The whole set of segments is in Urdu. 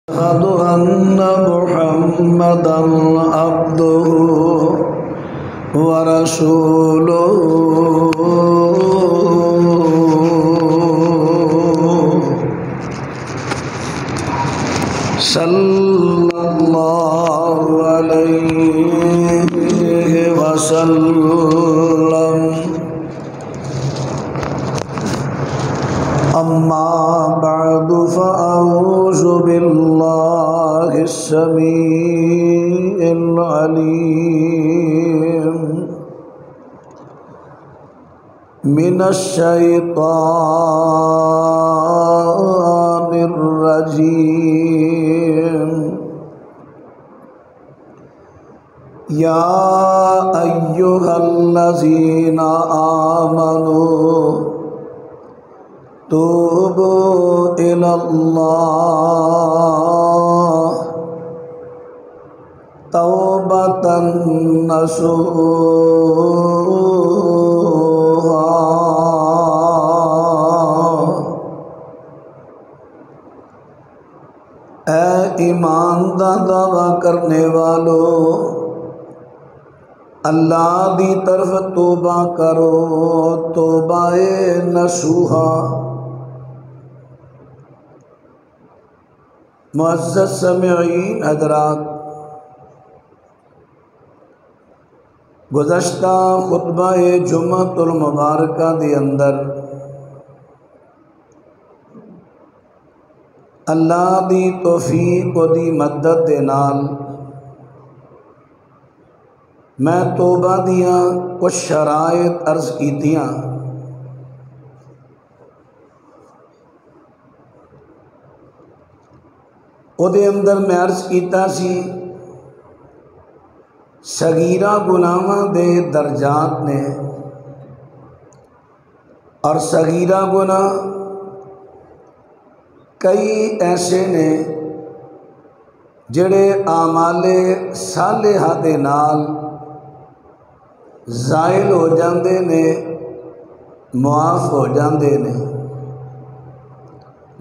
أشهد أن محمدًا عبده ورسوله صلى الله عليه وسلم أما بعد فأعوذ بالله السميع العليم من الشيطان الرجيم يا أيها الذين آمنوا توبوا إلى الله توبة نصوحا اے ایمان دا دعویٰ کرنے والو اللہ دی طرف توبہ کرو توبہ نصوحا۔ معزز سامعین حضرات، گزشتہ خطبہ جمعۃ المبارکہ دے اندر اللہ دی توفیق و دی مدد دے نال میں توبہ دیاں کچھ شرائط عرض کیتیاں۔ او دے اندر میں عرض کیتا سی صغیرہ گناہاں دے درجات نے، اور صغیرہ گناہ کئی ایسے نے جڑے اعمال صالحہ دے نال زائل ہو جاندے نے، معاف ہو جاندے نے،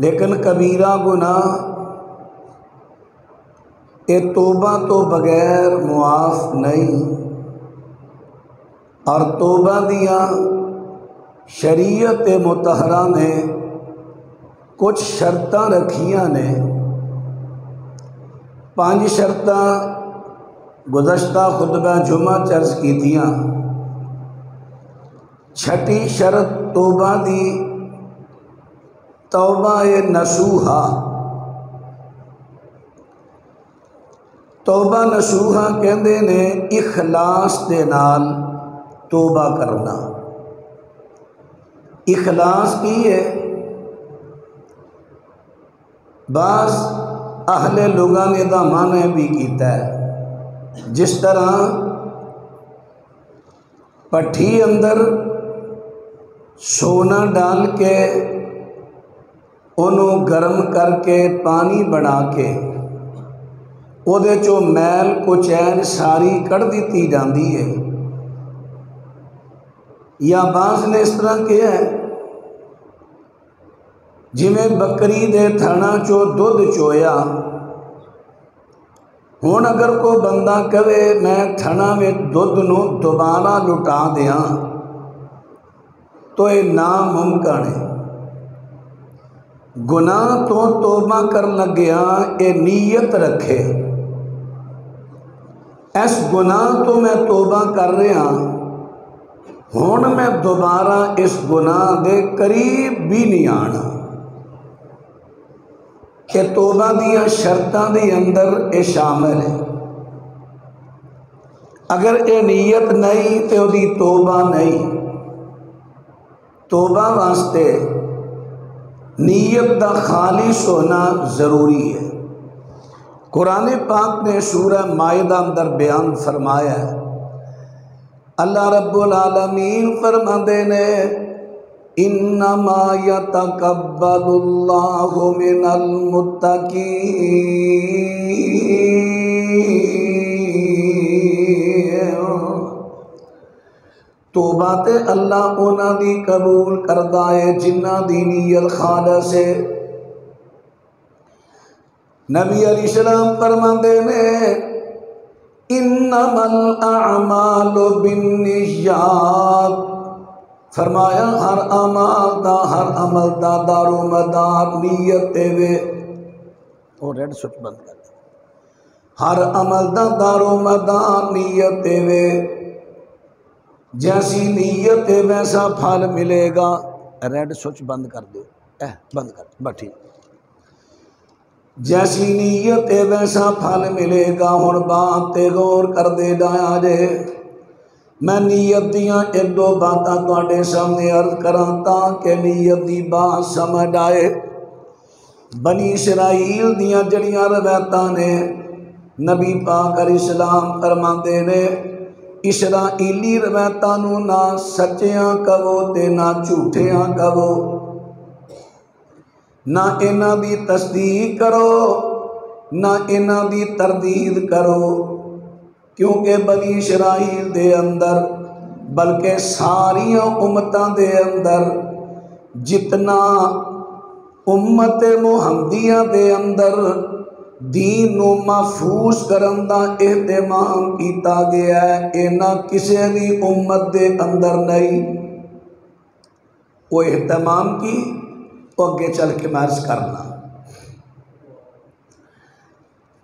لیکن کبیرہ گناہ یہ توبہ تو بغیر معاف نہیں، اور توبہ دیاں شریعت مطہرہ نے کچھ شرطاں رکھیاں نے۔ 5 شرطاں گزشتہ خطبہ جمعہ عرض کیتیاں۔ 6ٹی شرط توبہ دی توبہ نصوحا۔ توبہ نصوحا کہندے نے اخلاص دے نال توبہ کرنا۔ اخلاص کی ہے؟ بعض اہل لغہ نے دا معنی بھی کیتا ہے، جس طرح پٹھی اندر سونا ڈال کے انہوں گرم کر کے پانی بنا کے او دے چو میل کچین ساری کڑ دیتی جاندی ہے، یا بعض نے اس طرح کیا ہے جی میں بکری دے تھنا چو دودھ چویا، ہون اگر کو بندہ کہے میں تھنا میں دودھ نو دوبارہ لٹا دیاں تو یہ ناممکن ہے۔ گناہ تو توبہ کر لگیا یہ نیت رکھے اس گناہ تو میں توبہ کر رہا ہون میں دوبارہ اس گناہ دے قریب بھی نہیں آنا، کہ توبہ دیا شرطاں دے اندر اے شامل ہے۔ اگر اے نیت نہیں تو دی توبہ نہیں۔ توبہ واسطے نیت دا خالص ہونا ضروری ہے۔ قرآن پاک نے سورہ مائدہ اندر بیان فرمایا ہے، اللہ رب العالمین فرماندے نے انما یتقبل اللہ من المتقین، توبہ تے اللہ اونا دی قبول کردہ ہے جنہ دی نیت خالص ہے۔ نبی علیہ السلام فرماندے نے انما الاعمال بالنیات، فرمایا ہر عمل دا دار و مدار نیت تے وے۔ اور ریڈ سوئچ بند کر دیں۔ ہر عمل دا دار و مدار نیت تے وے، جیسی نیت ہے ویسا پھل ملے گا۔ ریڈ سوئچ بند کر دو، بند کر دو، بس ٹھیک۔ جیسی نیت ہے ویسا پھل ملے گا۔ ہن بات تے غور کر دے ڈایا جے، میں نیت دیاں ایک دو باتاں تواڈے سامنے عرض کراں تاکہ نیت دی بات سمجھ آئے۔ بنی اسرائیل دیاں جڑیاں روایتاں نے، نبی پاک علیہ السلام فرماندے نے اسرائیلی روایتاں نوں نہ سچیاں کہو تے نہ جھوٹیاں کہو، نہ انہاں دی تصدیق کرو نہ انہاں دی تردید کرو، کیونکہ بنی اسرائیل دے اندر بلکہ ساریاں امتاں دے اندر جتنا امت محمدیہ دے اندر دین نو محفوظ کرن دا اہتمام کیتا گیا ہے، اینا کسے بھی امت دے اندر نہیں۔ وہ اہتمام کی وہ اگے چل کے مرض کرنا۔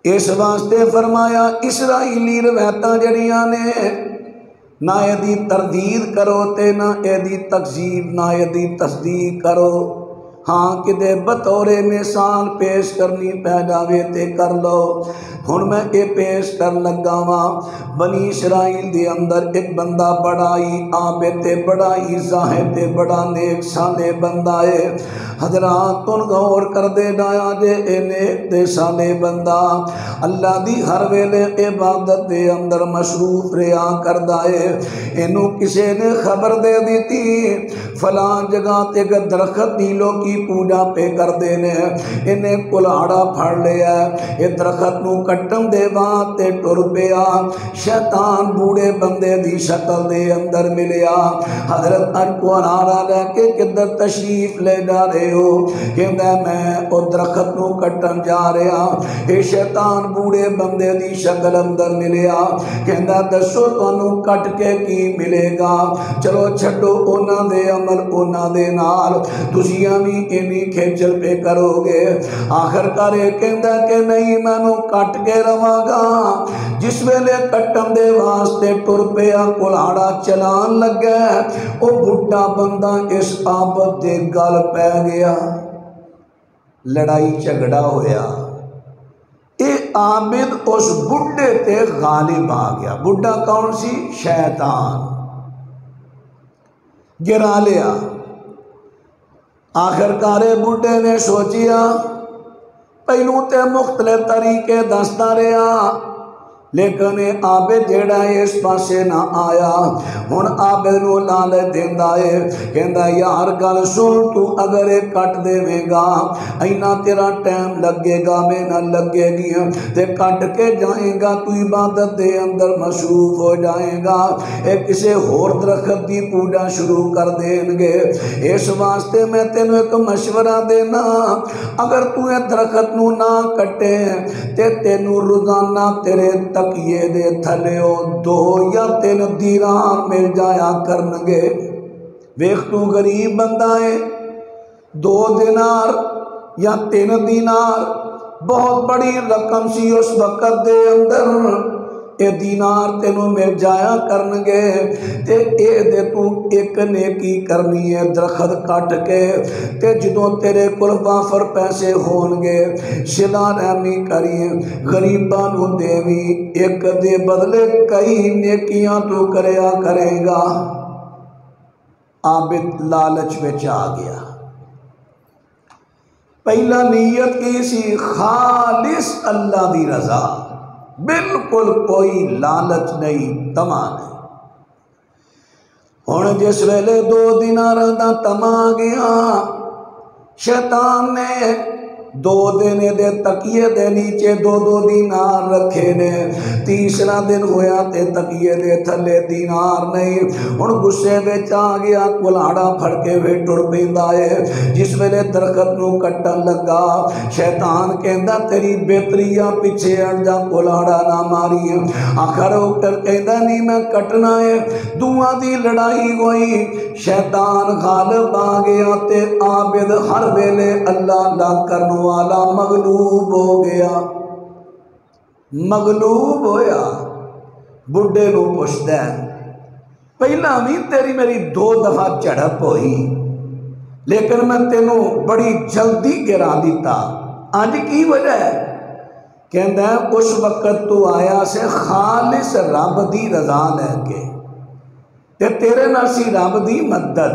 اس واسطے فرمایا اسرائیلی روایتاں جڑیاں نے نہ ایدی تردید کرو تے نہ ایدی تکذیب، نہ ایدی تصدیق کرو۔ ہاں کدے بطور مثال پیش کرنی پہ جاوے تے کر لو۔ ہن میں اے پیش کر لگا واں، بنی اسرائیل دے اندر ایک بندہ بڑا ہی عابد تے بڑا ہی زاہد تے بڑا نیک سالے بندہ ہے۔ حضرات تن غور کر دے ڈایا جے اے نیک تے سالے بندہ اللہ دی ہر ویلے عبادت دے اندر مصروف رہا کردا ہے۔ اینو کسے نے خبر دے دیتی فلاں جگہ تے ایک درخت دی لوکی پوجا پہ کر دینے، انہیں کلاڑا پھڑ لیا، یہ درخت نو کٹن دے بات تے ٹر پیا، شیطان بوڑے بندے دی شکل دے اندر ملیا۔ حضرت کلاڑا لے کے کدھر تشریف لے جا رہے ہو؟ کہندا میں او درخت نو کٹن جا رہا، یہ شیطان بوڑے بندے دی شکل اندر ملیا، کہندا دسو تانوں کٹ کے کی ملے گا؟ چلو چھڈو انہاں دے عمل انہاں دے نال، تسیاں بھی اینی کھیچل پہ کرو گے۔ آخر کرے کہندا کہ نہیں مینوں کٹ کے رواں گا۔ جس ویلے کٹن دے واسطے ٹر پیا کلاڑا چلان لگا، او بڈھا بندہ اس عابد دے گل پہ گیا، لڑائی جھگڑا ہویا۔ اے عابد اس بڈھے تے غالب آ گیا۔ بڈھا کون سی؟ شیطان گرا لیا۔ آخر کارے بڈھے نے سوچیا پہلو تے مختلف طریقے دستا رہا، لیکن عابد جیڑا اس پاسے نہ آیا۔ ہن عابد نو لالچ دیندا ہے، کہندا یار گل سن، تو اگر یہ کٹ دے گا اینا تیرا ٹائم لگے گا محنت لگے گی تے کٹ کے جائے گا تو عبادت دے اندر مصروف ہو جائے گا، اے کسے ہور درخت دی پوجا شروع کر دیں گے۔ اس واسطے میں تینوں ایک مشورہ دینا، اگر تو یہ درخت نو نہ کٹے تے تینوں روزانہ تیرے تکیے دے تھلیو 2 یا 3 دینار مل جایا کرنگے۔ ویکھ تو غریب بندہ ہے، 2 دینار یا 3 دینار بہت بڑی رقم سی اس وقت دے اندر، اے دینار تینوں مل جایا کرنگے تے اے دے تو ایک نیکی کرنی ہے، درخت کٹ کے تے جدوں تیرے کول وافر پیسے ہونگے صلہ رحمی کریے، غریباں نو دیوی، ایک دے بدلے کئی نیکیاں تو کریا کرے گا۔ عابد لالچ وچ آ گیا۔ پہلا نیت کی سی خالص اللہ دی رضا، بالکل کوئی لالچ نہیں، تما نہیں۔ ہن جس ویلے 2 دیناراں دا تما گیا، شیطان نے دو دن دے تکیے دے نیچے دو دو دینار رکھے نے، تیسرا دن ہویا تے تکیے دے تھلے دینار نہیں، ہن غصے وچ آ گیا، کلاڑا پھڑ کے وے ٹر پیندا ہے۔ جس ویلے درخت نو کٹن لگا، شیطان کہندا تیری بہتریا پیچھے ہٹ جا، کلاڑا نہ ماری۔ آخر ہو کر کہندا نہیں میں کٹنا ہے، دوواں دی لڑائی ہوئی، شیطان غالب آ گیا تے عابد ہر ویلے اللہ اللہ کرن والا مغلوب ہو گیا، مغلوب ہویا۔ بڈھے نو پوچھدا ہے پہلا بھی تیری میری دو دفعہ جھڑپ ہوئی، لیکن میں تینوں بڑی جلدی گرا دیتا، آج کی وجہ ہے؟ کہندا ہے اس وقت تو آیا سے خالص رب دی رضا لے کے تے تیرے نال سی رب دی مدد،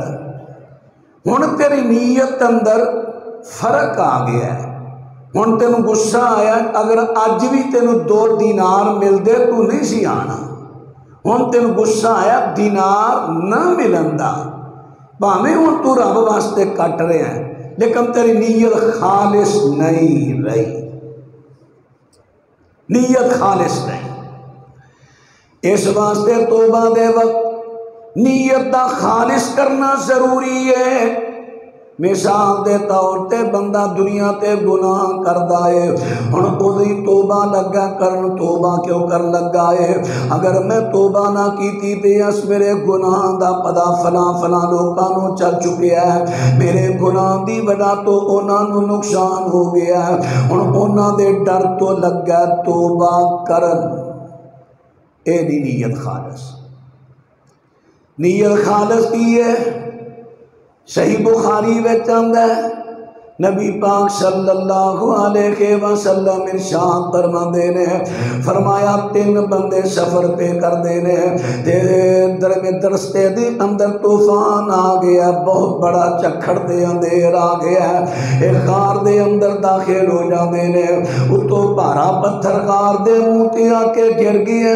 ہن تیری نیت اندر فرق آ گیا ہے، ہن تینوں غصہ آیا، اگر اج بھی تینوں 2 دینار مل دے تو نہیں سی آنا، ہن تینوں غصہ آیا دینار نہ ملن دا، بھاویں ہن تو رب واسطے کٹ رہے ہیں لیکن تیری نیت خالص نہیں رہی، نیت خالص نہیں۔ اس واسطے توبہ دے وقت نیت دا خالص کرنا ضروری ہے۔ مثال دے طور تے بندہ دنیا تے گناہ کردا ہے، ہن اودی توبہ لگا کرن، توبہ کیوں کر لگا ہے؟ اگر میں توبہ نہ کیتی تے اس میرے گناہ دا پتا فلاں فلاں لوکاں نو چل چکیا ہے، میرے گناہ دی وجہ تو انہاں نو نقصان ہو گیا ہے، ہن انہاں دے ڈر تو لگا توبہ کرن، اے دی نیت خالص۔ نیت خالص کی ہے؟ صحیح بخاری وچ آندا ہے نبی پاک صلی اللہ علیہ وسلم ارشاد فرماندے نے، فرمایا 3 بندے سفر پہ کردے نے تے درستے دے اندر طوفان آ گیا، بہت بڑا چکھڑ دے اندر آ گیا، ایک غار دے اندر داخل ہو جاندے نے، اتوں بھارا پتھر غار دے منہ تے آ کے گر گیا،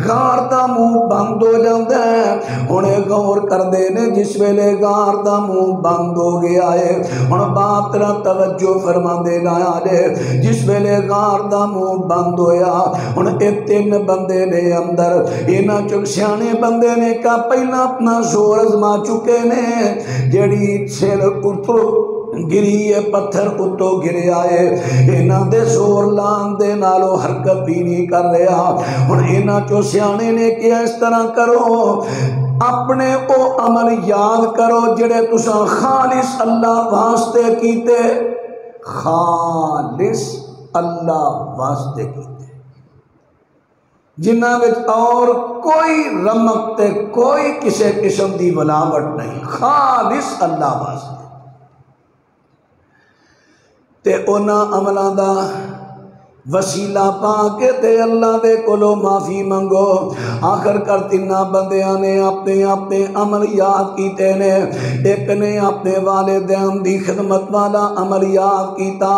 غار دا منہ بند ہو جاندا ہے، ہن غور کردے نے جس ویلے غار دا منہ بند ہو گیا ہے، ہن بات طرح توجہ فرما دے لایا جے، جس ویلے غار دا منہ بند ہویا، ہن اے 3 بندے نے اندر، انہاں چوں سیانے بندے نے کہا پہلا اپنا زور ازما چکے نے، جیڑی سر اترو گری ہے پتھر اتو گرے آئے، انہاں دے زور لان دے نالو حرکت بھی نہیں کر رہا، ہن انہاں چوں سیانے نے کیا اس طرح کرو، اپنے او عمل یاد کرو جڑے تساں خالص اللہ واسطے کیتے، خالص اللہ واسطے کیتے، جنہاں وچ اور کوئی رمق تے کوئی کسے قسم دی بلاوٹ نہیں، خالص اللہ واسطے، تے انہاں عملاں دا وسیلہ پا کے تے اللہ دے کولو معافی منگو۔ آخر کر 3 بندیاں نے اپنے اپنے عمل یاد کیتے نے، ایک نے اپنے والدین دی خدمت والا عمل یاد کیتا،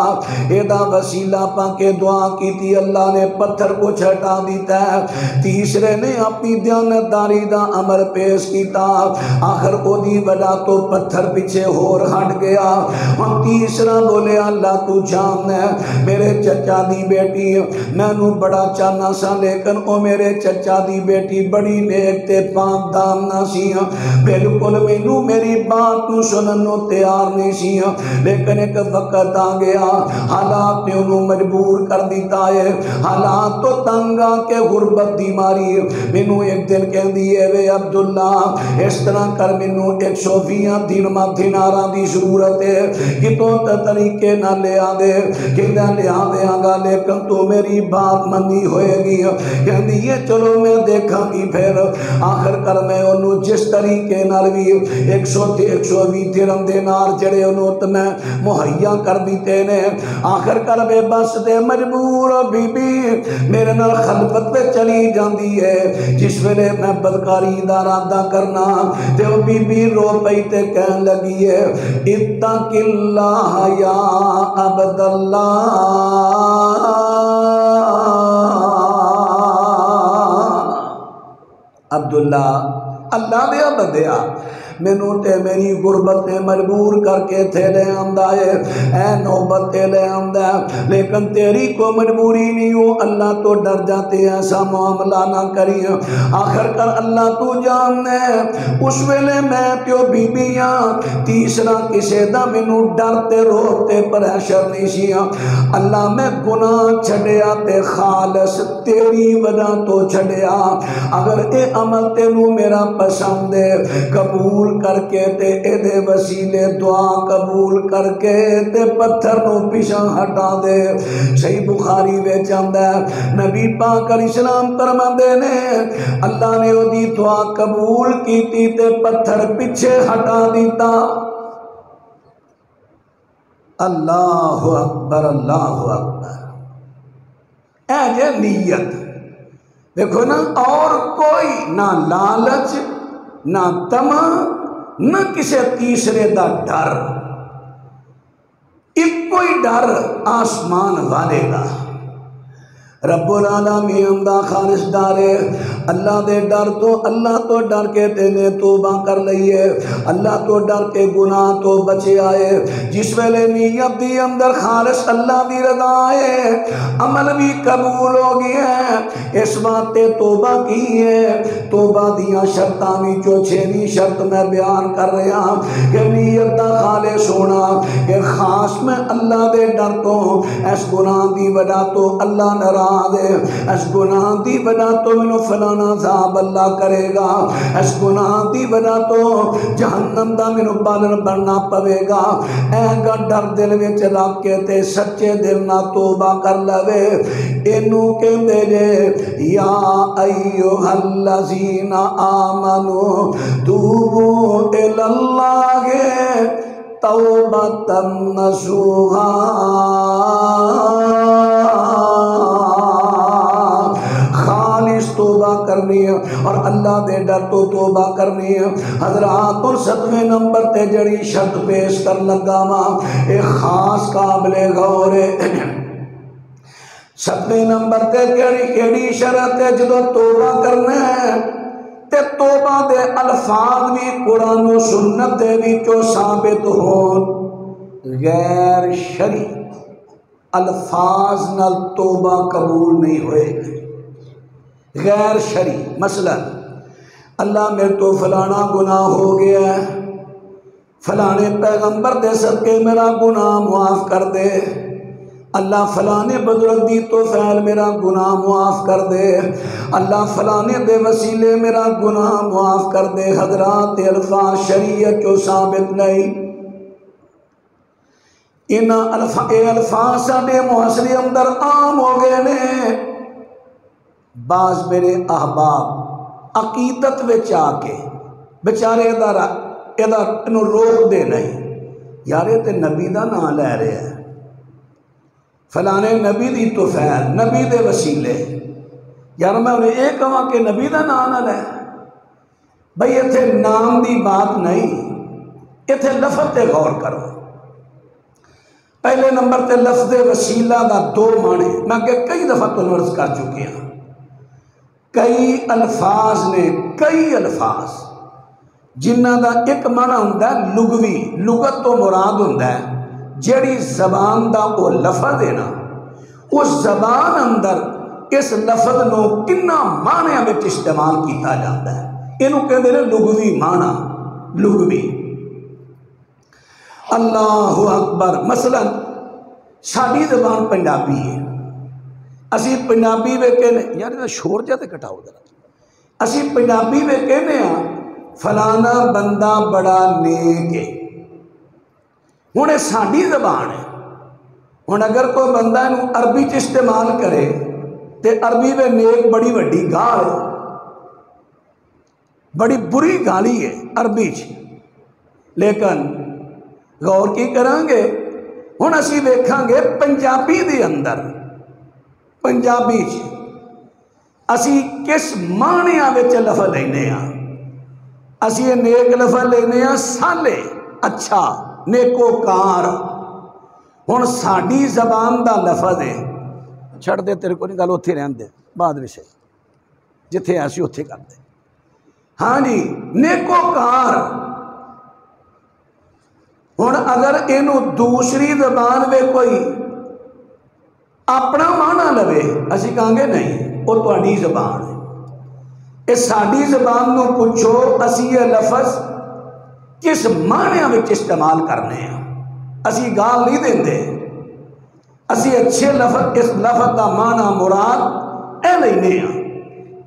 ایدا وسیلہ پا کے دعا کیتی، اللہ نے پتھر کو چھٹا دیتا ہے، تیسرے نے اپنی دیانتداری دا عمل پیش کیتا، آخر او دی وجہ تو پتھر پیچھے ہور ہٹ گیا، اور تیسرا بولے اللہ تو جان ہے، میرے چچا دی بیٹی میں نو بڑا چاہنا سا، لیکن او میرے چچا دی بیٹی بڑی نیک تے پاک دامنا سی، بالکل مینوں میری بات نو سنن نو تیار نہیں سی، لیکن ایک وقت آ گیا حالات نے انہوں مجبور کر دیتا ہے، حالات تو تنگا کے غربت دی ماری، مینوں ایک دن کہن دیئے وے عبداللہ اس طرح کر، مینوں 120 دیناراں دی ضرورت ہے، کتوں طریقے نہ لے آ دے، کہندہ لے آ دے آگا، لیکن تو میری بات منی ہوئے گی، کہندی یہ چلو میں دیکھا گی پھر، آخر کر میں انہوں جس طریقے نال بھی 120 درہم دینار جڑے انہوں تو میں مہیا کر دیتے نے، آخر کر بے بس دے مجبور بی بی میرے نال خلفت پہ چلی جاندی ہے، جس ویلے میں بدکاری دا ارادہ کرنا تے وہ بی بی رو پئی تے کہن لگی ہے اتق اللہ یا عبداللہ، عبداللہ اللہ دیا بندیا مینوں تے میری غربت نے مجبور کر کے تھے لے آندا ہے، اے نوبت تے لے آندا ہے، لیکن تیری کو مجبوری نہیں ہو، اللہ تو ڈر جاتے ایسا معاملہ نہ کری۔ آخر کر اللہ تو جاننے اس ویلے میں تیو بیبیاں تیسرا کسے دا مینوں ڈرتے روکتے پریشر نہیں سیاں، اللہ میں گناہ چھڑیا تے خالص تیری وجہ تو چھڑیا، اگر اے عمل تینوں میرا پسند ہے قبول کر کے تے اے دے وسیلے دعا قبول کر کے تے پتھر نو پیچھے ہٹا دے۔ صحیح بخاری وچ آندا ہے نبی پاک علیہ السلام فرماندے نے اللہ نے او دی دعا قبول کیتی تے پتھر پیچھے ہٹا دیتا۔ اللہ اکبر اللہ اکبر۔ اے جے نیت دیکھو نا، اور کوئی نہ لالچ نہ طمع نہ کسی تیسرے دا ڈر، ایک کوئی ڈر آسمان والے دا، رب العالمین دا خالص ڈر ہے۔ اللہ دے ڈر تو اللہ تو ڈر کے تینے توبہ کر لئیے، اللہ تو ڈر کے گناہ تو بچے آئے، جس ویلے نیت دی اندر خالص اللہ دی رضا ہے، عمل بھی قبول ہو گیا ہے، اس بات تے توبہ کی ہے۔ توبہ دیاں شرطاں بھی جو چھویں شرط میں بیان کر رہا ہوں کہ نیت دا خالص ہونا، کہ خاص میں اللہ دے ڈر تو، اس گناہ دی وجہ تو اللہ ناراض دے، اس گناہ دی وجہ تو منو فلانا عذاب اللہ کرے گا، اس گناہ دی وجہ تو جہنم دا منو پالن بننا پوے گا، اے گا ڈر دل وچ رکھ کے تے سچے دل نہ توبہ کر لوے۔ اینو کہندے جے یا ایھا الذین آمنو توبوا الی اللہ توبۃ نصوحا، توبہ کرنی ہے اور اللہ دے ڈر تو توبہ کرنی ہے۔ حضرات اور 7ویں نمبر تے جڑی شرط پیش کر لگا ماں ایک خاص قابل غور ہے۔ 7ویں نمبر تے کیڑی شرط ہے جدو توبہ کرنا ہے تے توبہ دے الفاظ بھی قرآن و سنت دے وچوں ثابت ہون، غیر شرعی الفاظ نال توبہ قبول نہیں ہوئے گی۔ غیر شرعی مثلا اللہ میرے تو فلانا گناہ ہو گیا ہے، فلانے پیغمبر دے صدقے میرا گناہ معاف کر دے، اللہ فلانے بزرگ دی تو فعل میرا گناہ معاف کر دے، اللہ فلانے دے وسیلے میرا گناہ معاف کر دے۔ حضرات الفاظ شریعت جو ثابت نہیں، اے الفاظ ساڈے معاشرے اندر عام ہو گئے نے۔ بعض میرے احباب عقیدت وچ آ کے بیچارے انہوں روک دے نہیں، یار یہ تے نبی دا نام لے رہے ہیں، فلانے نبی دی تو فعل نبی دے وسیلے، یار میں انہیں یہ کہاں کہ نبی دا نام نہ لے، بھئی اتھے نام دی بات نہیں، اتھے لفظ تے غور کرو۔ پہلے نمبر تے لفظ وسیلہ دا دو معنی میں کہ کئی دفعہ تو عرض کر چکے ہیں۔ کئی الفاظ نے، کئی الفاظ جنہ دا ایک معنی ہوتا ہے لغوی، لغت تو مراد ہوتا ہے جیڑی زبان دا وہ لفظ ہے نا، اس زبان اندر اس لفظ نو کنا معنی میں استعمال کیتا جاتا ہے، انہوں کہتے ہیں لغوی معنی، لغوی۔ اللہ اکبر۔ مثلا ساری زبان پنجابی ہے، اسی پنجابی میں کہنے، یار یہ شور جاتے کٹاؤ ذرا، اسی پنجابی میں کہنے ہیں فلانا بندہ بڑا نیک ہے، ہوں یہ ساری زبان ہے، ہوں اگر کوئی بندہ انہوں عربی چ استعمال کرے تو عربی میں نیک بڑی وڈی گال ہے، بڑی بری گالی ہے عربی چ، لیکن غور کی کریں گے ہوں اسی ویکھاں گے پنجابی دے اندر، پنجابی اسی کس معنیاں وچ لفظ لینے ہاں، اسی یہ نیک لفظ لینے ہاں سالے، اچھا، نیکوکار۔ ہن ساڈی زبان دا لفظ ہے، چھڑ دے تیرے کو نہیں گل اتھے رہن دے، بعد وچ جتھے ایسی اتھے کر دے، ہاں جی نیکوکار، ہن اگر اینو دوسری زبان میں کوئی اپنا معنی لوے اسی کہاں گے نہیں وہ تہاڈی زبان ہے، یہ ساڈی زبان نو پوچھو اسی یہ لفظ کس معنی میں استعمال کرنے ہیں، اسی گال نہیں دیندے، اسی اچھے لفظ اس لفظ کا معنی مراد اے لینے ہیں۔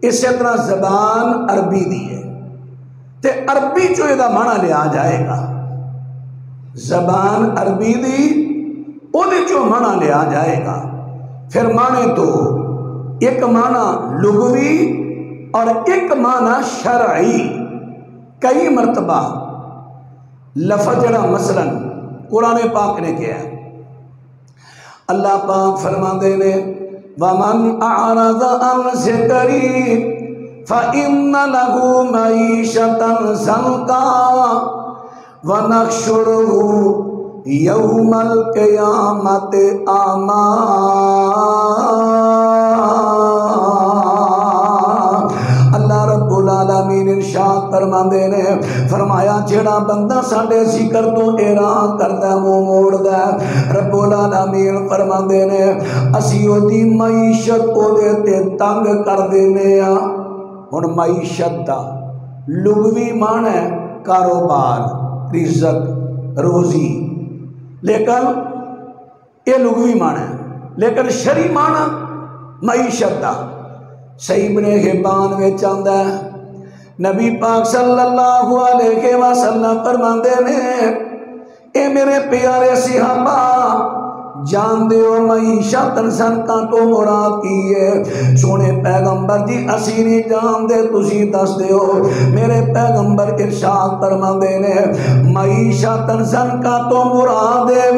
اسی طرح زبان عربی دی ہے تے عربی چو یہ معنی لیا جائے گا، زبان عربی دی او دے چو معنی لیا جائے گا۔ پھر معنی تو ایک معنی لغوی اور ایک معنی شرعی، کئی مرتبہ لفظ جڑا مثلا قرآن پاک نے کیا ہے، اللہ پاک فرماندے نے وَمَنْ أَعْرَضَ عَنْ ذِكْرِي فَإِنَّ لَهُ مَعِيشَةً ضَنْكًا وَنَحْشُرُهُ يَوْمَ الْقِيَامَةِ أَعْمَىٰ۔ اللہ رب العالمین ارشاد فرماندے نے فرمایا جڑا بندہ ساڈے ذکر تو اعراض کردا ہے منہ موڑدا ہے، رب العالمین فرماندے نے اسی اودی معیشت اودے تے تنگ کر دینے آ۔ ہن معیشت دا لغوی معنی ہے کاروبار، رزق، روزی، لیکن یہ لغوی معنی ہے، لیکن شرعی معنی معیشت دا صحیح ابن حبان وچ آندا ہے، نبی پاک صلی اللہ علیہ وسلم فرماندے نے اے میرے پیارے صحابہ جان دیو معیشت ضنکاں تو مراد کی ہے؟ سونے پیغمبر جی اسی نہیں جان دے تسی دس دیو۔ میرے پیغمبر ارشاد فرماندے نے معیشت ضنکاں تو مراد ہے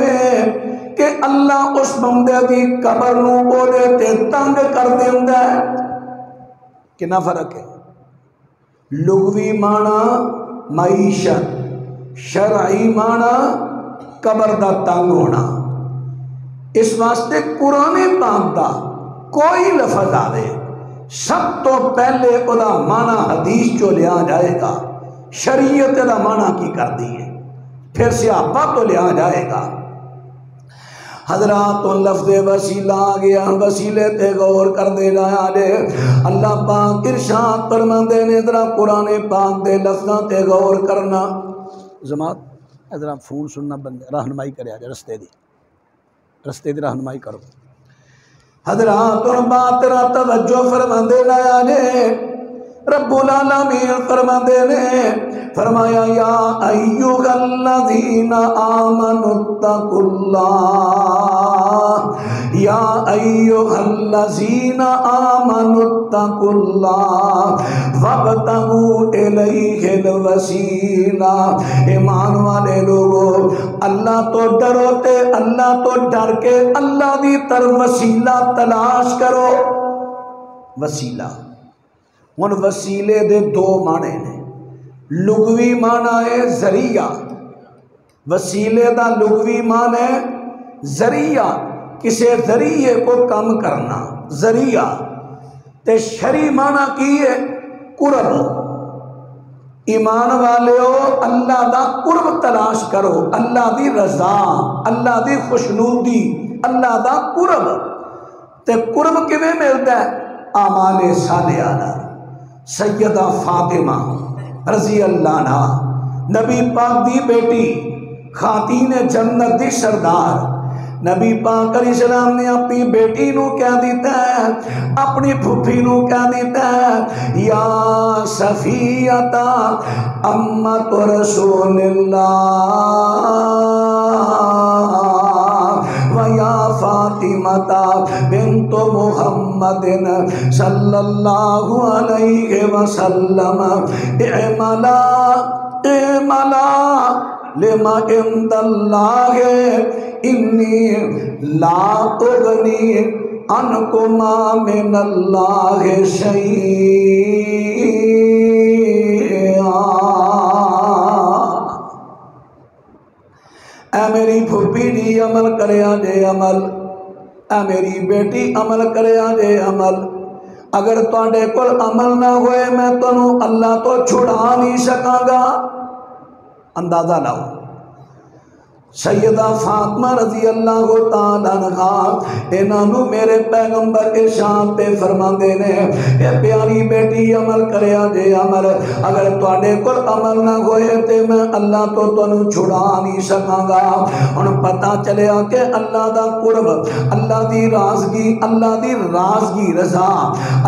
کہ اللہ اس بندے دی قبر نو اودے تے تنگ کر دیندا ہے۔ کنا فرق ہے؟ لغوی معنی معیشت، شرعی معنی قبر دا تنگ ہونا۔ اس واسطے قرآن پاک دا کوئی لفظ آوے سب تو پہلے ادا معنی حدیث جو لیا جائے گا، شریعت دا معنی کی کر دی ہے، پھر صحابہ تو لیا جائے گا۔ حضرات لفظ وسیلہ آ گیا، وسیلے تے غور کر دے جایا جے۔ اللہ پاک ارشاد فرماندے نے ذرا قرآن پاک دے لفظاں تے غور کرنا۔ جماعت ذرا فون سننا بندے رہنمائی کرے آجے، رستے دی رہنمائی کرو۔ حضرات بات را توجہ فرماندے لایا جے، رب العالمین فرماندے نے فرمایا یا ایھا الذین آمنوا اتقوا اللہ، یا ایھا الذین آمنوا اتقوا اللہ وابتغوا الیہ الوسیلہ۔ ایمان والے لوگو اللہ تو ڈرو تے اللہ تو ڈر کے اللہ دی طرف وسیلہ تلاش کرو۔ وسیلہ ہن وسیلے دے دو معنی نے، لغوی معنی ہے ذریعہ، وسیلے دا لغوی معنی ہے ذریعہ، کسے ذریعے کو کم کرنا، ذریعہ تے شرعی معنی کی ہے قرب۔ ایمان والےو اللہ دا قرب تلاش کرو، اللہ دی رضا، اللہ دی خوشنودی، اللہ دا قرب۔ تے قرب کیویں ملدا ہے؟ اعمال صالحہ نال۔ سیدہ فاطمہ رضی اللہ عنہ نبی پاک دی بیٹی، خاتین جنت دی سردار، نبی پاک علیہ السلام نے اپنی بیٹی نو کہہ دیتا ہے، اپنی پھوپھی نو کہہ دیتا ہے یا صفیہ امت رسول اللہ ویا فاطمہ بنت محمد صلی اللہ علیہ وسلم اعملا لما عند اللہ انی لا اغنی عنکما من اللہ شیئا۔ اے میری پھوپھی جی عمل کریا جے عمل، اے میری بیٹی عمل کریا جے عمل۔ اگر تواڈے کول عمل نہ ہوئے میں تانوں اللہ تو چھڑا نہیں سکاں گا۔ اندازہ لاؤ سیدہ فاطمہ رضی اللہ تعالیٰ عنہا انہوں میرے پیغمبر ارشاد پہ فرماندے نے اے پیاری بیٹی عمل کریا جے عمل اگر تواڈے کول عمل نہ ہوئے تے میں اللہ تو تانوں چھڑا نہیں سکاں گا۔ ہن پتہ چلیا کہ اللہ دا قرب، اللہ دی رازگی رضا،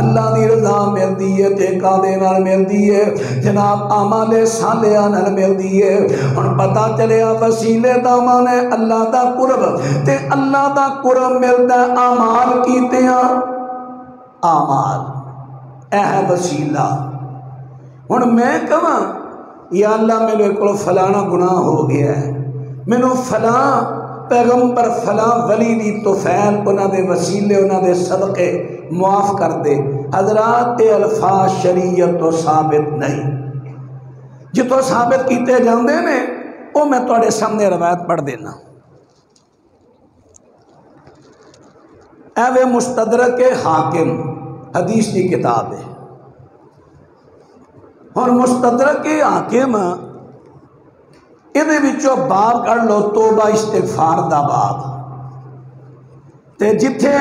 اللہ دی رضا ملدی ہے تے کادے نال ملدی ہے جناب اعمال صالحہ نال ملدی ہے۔ ہن پتہ چلیا وسیلے دا مانے اللہ دا قرب تے اللہ دا قرب ملدا اعمال کیتے ہیں، اعمال اے ہے وسیلہ۔ ہن میں کہاں یا اللہ میرے کو فلانا گناہ ہو گیا ہے، مینوں فلاں پیغمبر فلاں ولی دی توفیل انہاں دے وسیلے انہاں دے صدقے معاف کر دے، حضرات اے الفاظ شریعت تو ثابت نہیں، جتوں ثابت کیتے جاندے نے وہ میں تواڈے سامنے روایت پڑھ دینا۔ اے مستدرک حاکم حدیث کی کتاب ہے، اور مستدرک حاکم یہ باب کر لو توبہ استغفار دا باب، تے جتھے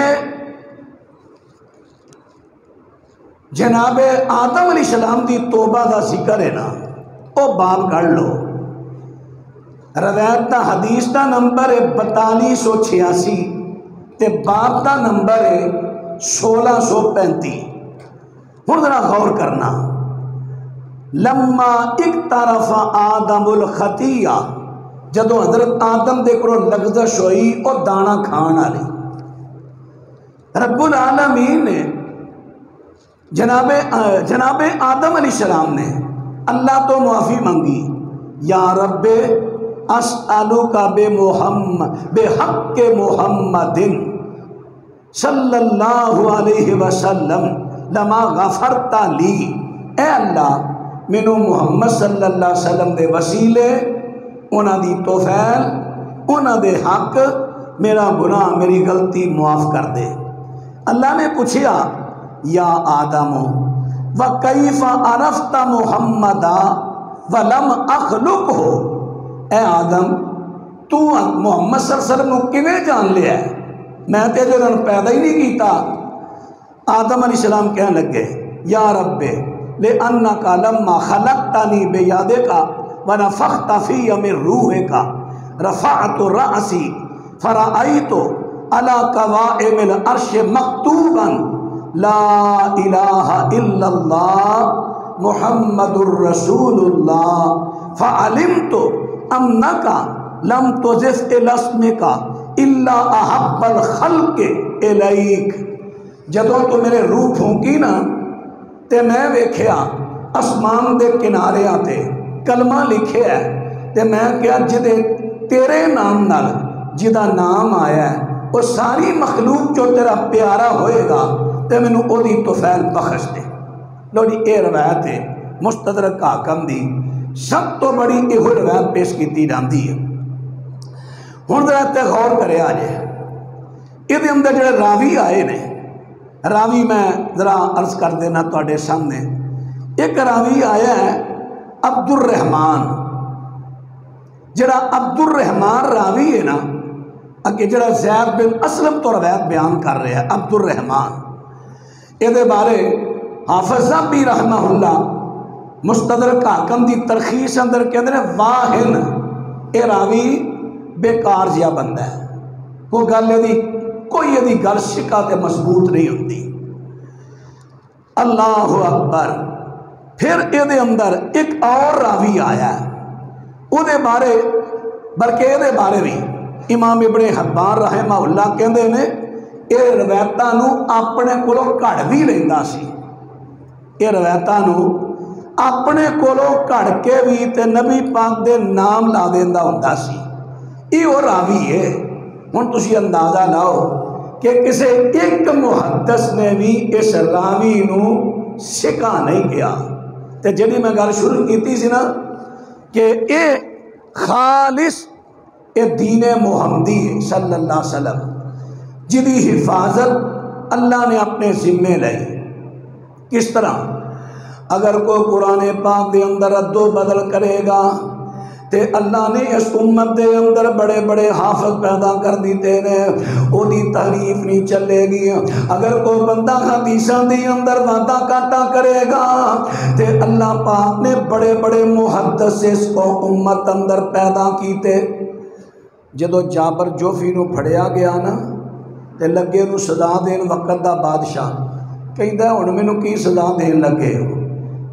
جناب آدم علیہ السلام دی توبہ دا ذکر ہے نا، وہ باب کر لو۔ روایت دا حدیث دا نمبر ہے 4286 تے باب دا نمبر ہے 1635۔ ہن ذرا غور کرنا، لما اقترف آدم الخطیہ، جدو حضرت آدم دے کرو لغزش ہوئی اور دانا کھان والی، رب العالمین نے جناب آدم علیہ السلام نے اللہ تو معافی مانگی، یا رب اسألوک بحق محمد صلی اللہ علیہ وسلم لما غفرت لی، اے اللہ مینوں محمد صلی اللہ علیہ وسلم دے وسیلے انہاں دی توفیل انہاں دے حق میرا گناہ میری غلطی معاف کر دے۔ اللہ نے پوچھیا یا آدم وَكَيْفَ عَرَفْتَ مُحَمَّدًا وَلَمْ أَخْلُقْهُ، اے آدم تو محمد صلی اللہ علیہ وسلم کو کیویں جان لیا ہے، میں تے جو انہوں پیدا ہی نہیں کیتا۔ آدم علیہ السلام کہنے لگے یا رب لِأَنَّكَ لَمَّا خَلَقْتَنِي بِيَدِكَ وَنَفَخْتَ فِيَّ مِن رُّوحِكَ رَفَعْتُ رَأْسِي فَرَأَيْتُ عَلَى قَوَائِمِ الْعَرْشِ مَكْتُوبًا لَا إِلَٰهَ إِلَّا اللَّهُ مُحَمَّدٌ رَّسُولُ اللَّهِ فَعَلِمْتُ أَنَّكَ لَمْ تُضِفْ إِلَى اسْمِكَ إِلَّا أَحَبَّ الْخَلْقِ إِلَيْكَ، جدوں تو میرے روح پھونکی نا تے میں ویکھیا اسمان دے کناریاں تے کلمہ لکھے ہے، تے میں کیا جدے تیرے نام نال جدا نام آیا ہے وہ ساری مخلوق جو تیرا پیارا ہوئے گا تے میں او دی توفیل بخش دے۔ لو جی اے روایت ہے مستدرک حاکم دی سب تو بڑی یہ روایت پیش کی جاتی ہے۔ ہن ذرا تے غور کرے آ جائے یہ اندر جڑے راوی آئے نے، راوی میں ذرا عرض کر دینا تواڈے سامنے، ایک راوی آیا ہے عبد الرحمن، جڑا عبد الرحمن راوی ہے نا اگے جڑا زید بن اسلم تو روایت بیان کر رہا ہے عبد الرحمن، یہ بارے حافظ ذہبی رحمہ اللہ مستدرک حاکم دی ترخیص اندر کہندے نے واہن، اے راوی بیکار جہا بندہ ہے، کوئی یہ گل شکا تے مضبوط نہیں ہوتی۔ اللہ اکبر۔ پھر یہ اندر ایک اور راوی آیا ہے، وہ بارے بلکہ یہ بارے بھی امام ابن حبان رحمہ اللہ کہندے نے یہ روایتاں نو اپنے کولوں کڑ بھی لیندا سی، یہ روایتاں نو اپنے کولوں کڑ کے بھی تے نبی پاک دے نام لا دیندا ہوندا سی۔ یہ وہ راوی ہے۔ ہن تسی اندازہ لاؤ کہ کسے ایک محدث نے بھی اس راوی نو سکا نہیں کیا، تے جڑی میں گل شروع کیتی سی نا کہ اے خالص اے دین محمدی صلی اللہ علیہ وسلم جدی حفاظت اللہ نے اپنے ذمے لئی۔ کس طرح؟ اگر کوئی قرآن پاک دے اندر رد و بدل کرے گا، تے اللہ نے اس امت دے اندر بڑے بڑے حافظ پیدا کر دیتے نے، او دی تعریف نہیں چلے گی۔ اگر کوئی بندہ حدیثاں دی اندر وعدہ کاٹا کرے گا تے اللہ پاک نے بڑے بڑے محدث اس کو امت اندر پیدا کیتے۔ جدو جابر جوفی نو پھڑیا گیا نا تے لگے نو سزا دین وقت دا بادشاہ کہندا ہن مینوں کی سزا دین لگے ہو؟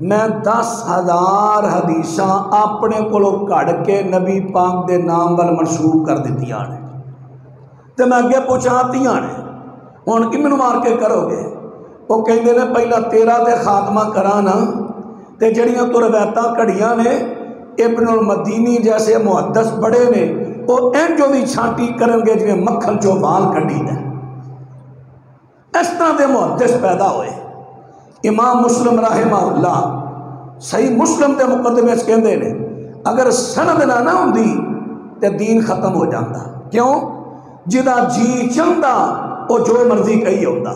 میں 10,000 حدیثاں اپنے کولوں کڑ کے نبی پاک دے نام وال منسوب کر دتیاں نے تے میں اگے پہنچاتیاں نے، ہن کی مینوں مار کے کرو گے؟ وہ کہندے نے پہلا تیرا تے خاتمہ کراں نا، تے جڑیاں تو روایتاں کڑیاں نے ابن المدینی جیسے محدث بڑے نے وہ انجو بھی چھانٹی کرن گے جویں مکھن چوں وال کڈی دے، اس طرح دے محدث پیدا ہوئے۔ امام مسلم رحمہ اللہ صحیح مسلم دے مقدمے اس کہندے نے اگر سند نہ ہوندی تے دین ختم ہو جاتا۔ کیوں؟ جدا جی چندا وہ جو مرضی کہی ہوندا،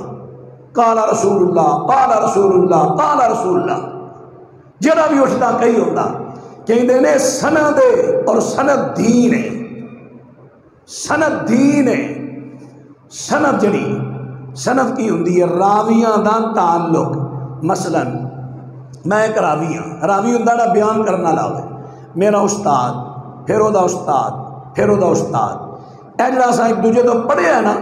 قال رسول اللہ قال رسول اللہ قال رسول اللہ، جڑا بھی اٹھتا کہی ہوندا۔ کہندے نے سند اور سند دین ہے، سند دین ہے۔ سند جڑی سند کی ہوندی ہے راویاں دا تعلق، مثلا میں ایک راوی ہاں، راوی ہوندا نا بیان کرنا لاوے میرا استاد پھر او دا استاد پھر او دا استاد، اے جڑا سا ایک دوجے تو پڑھیا نا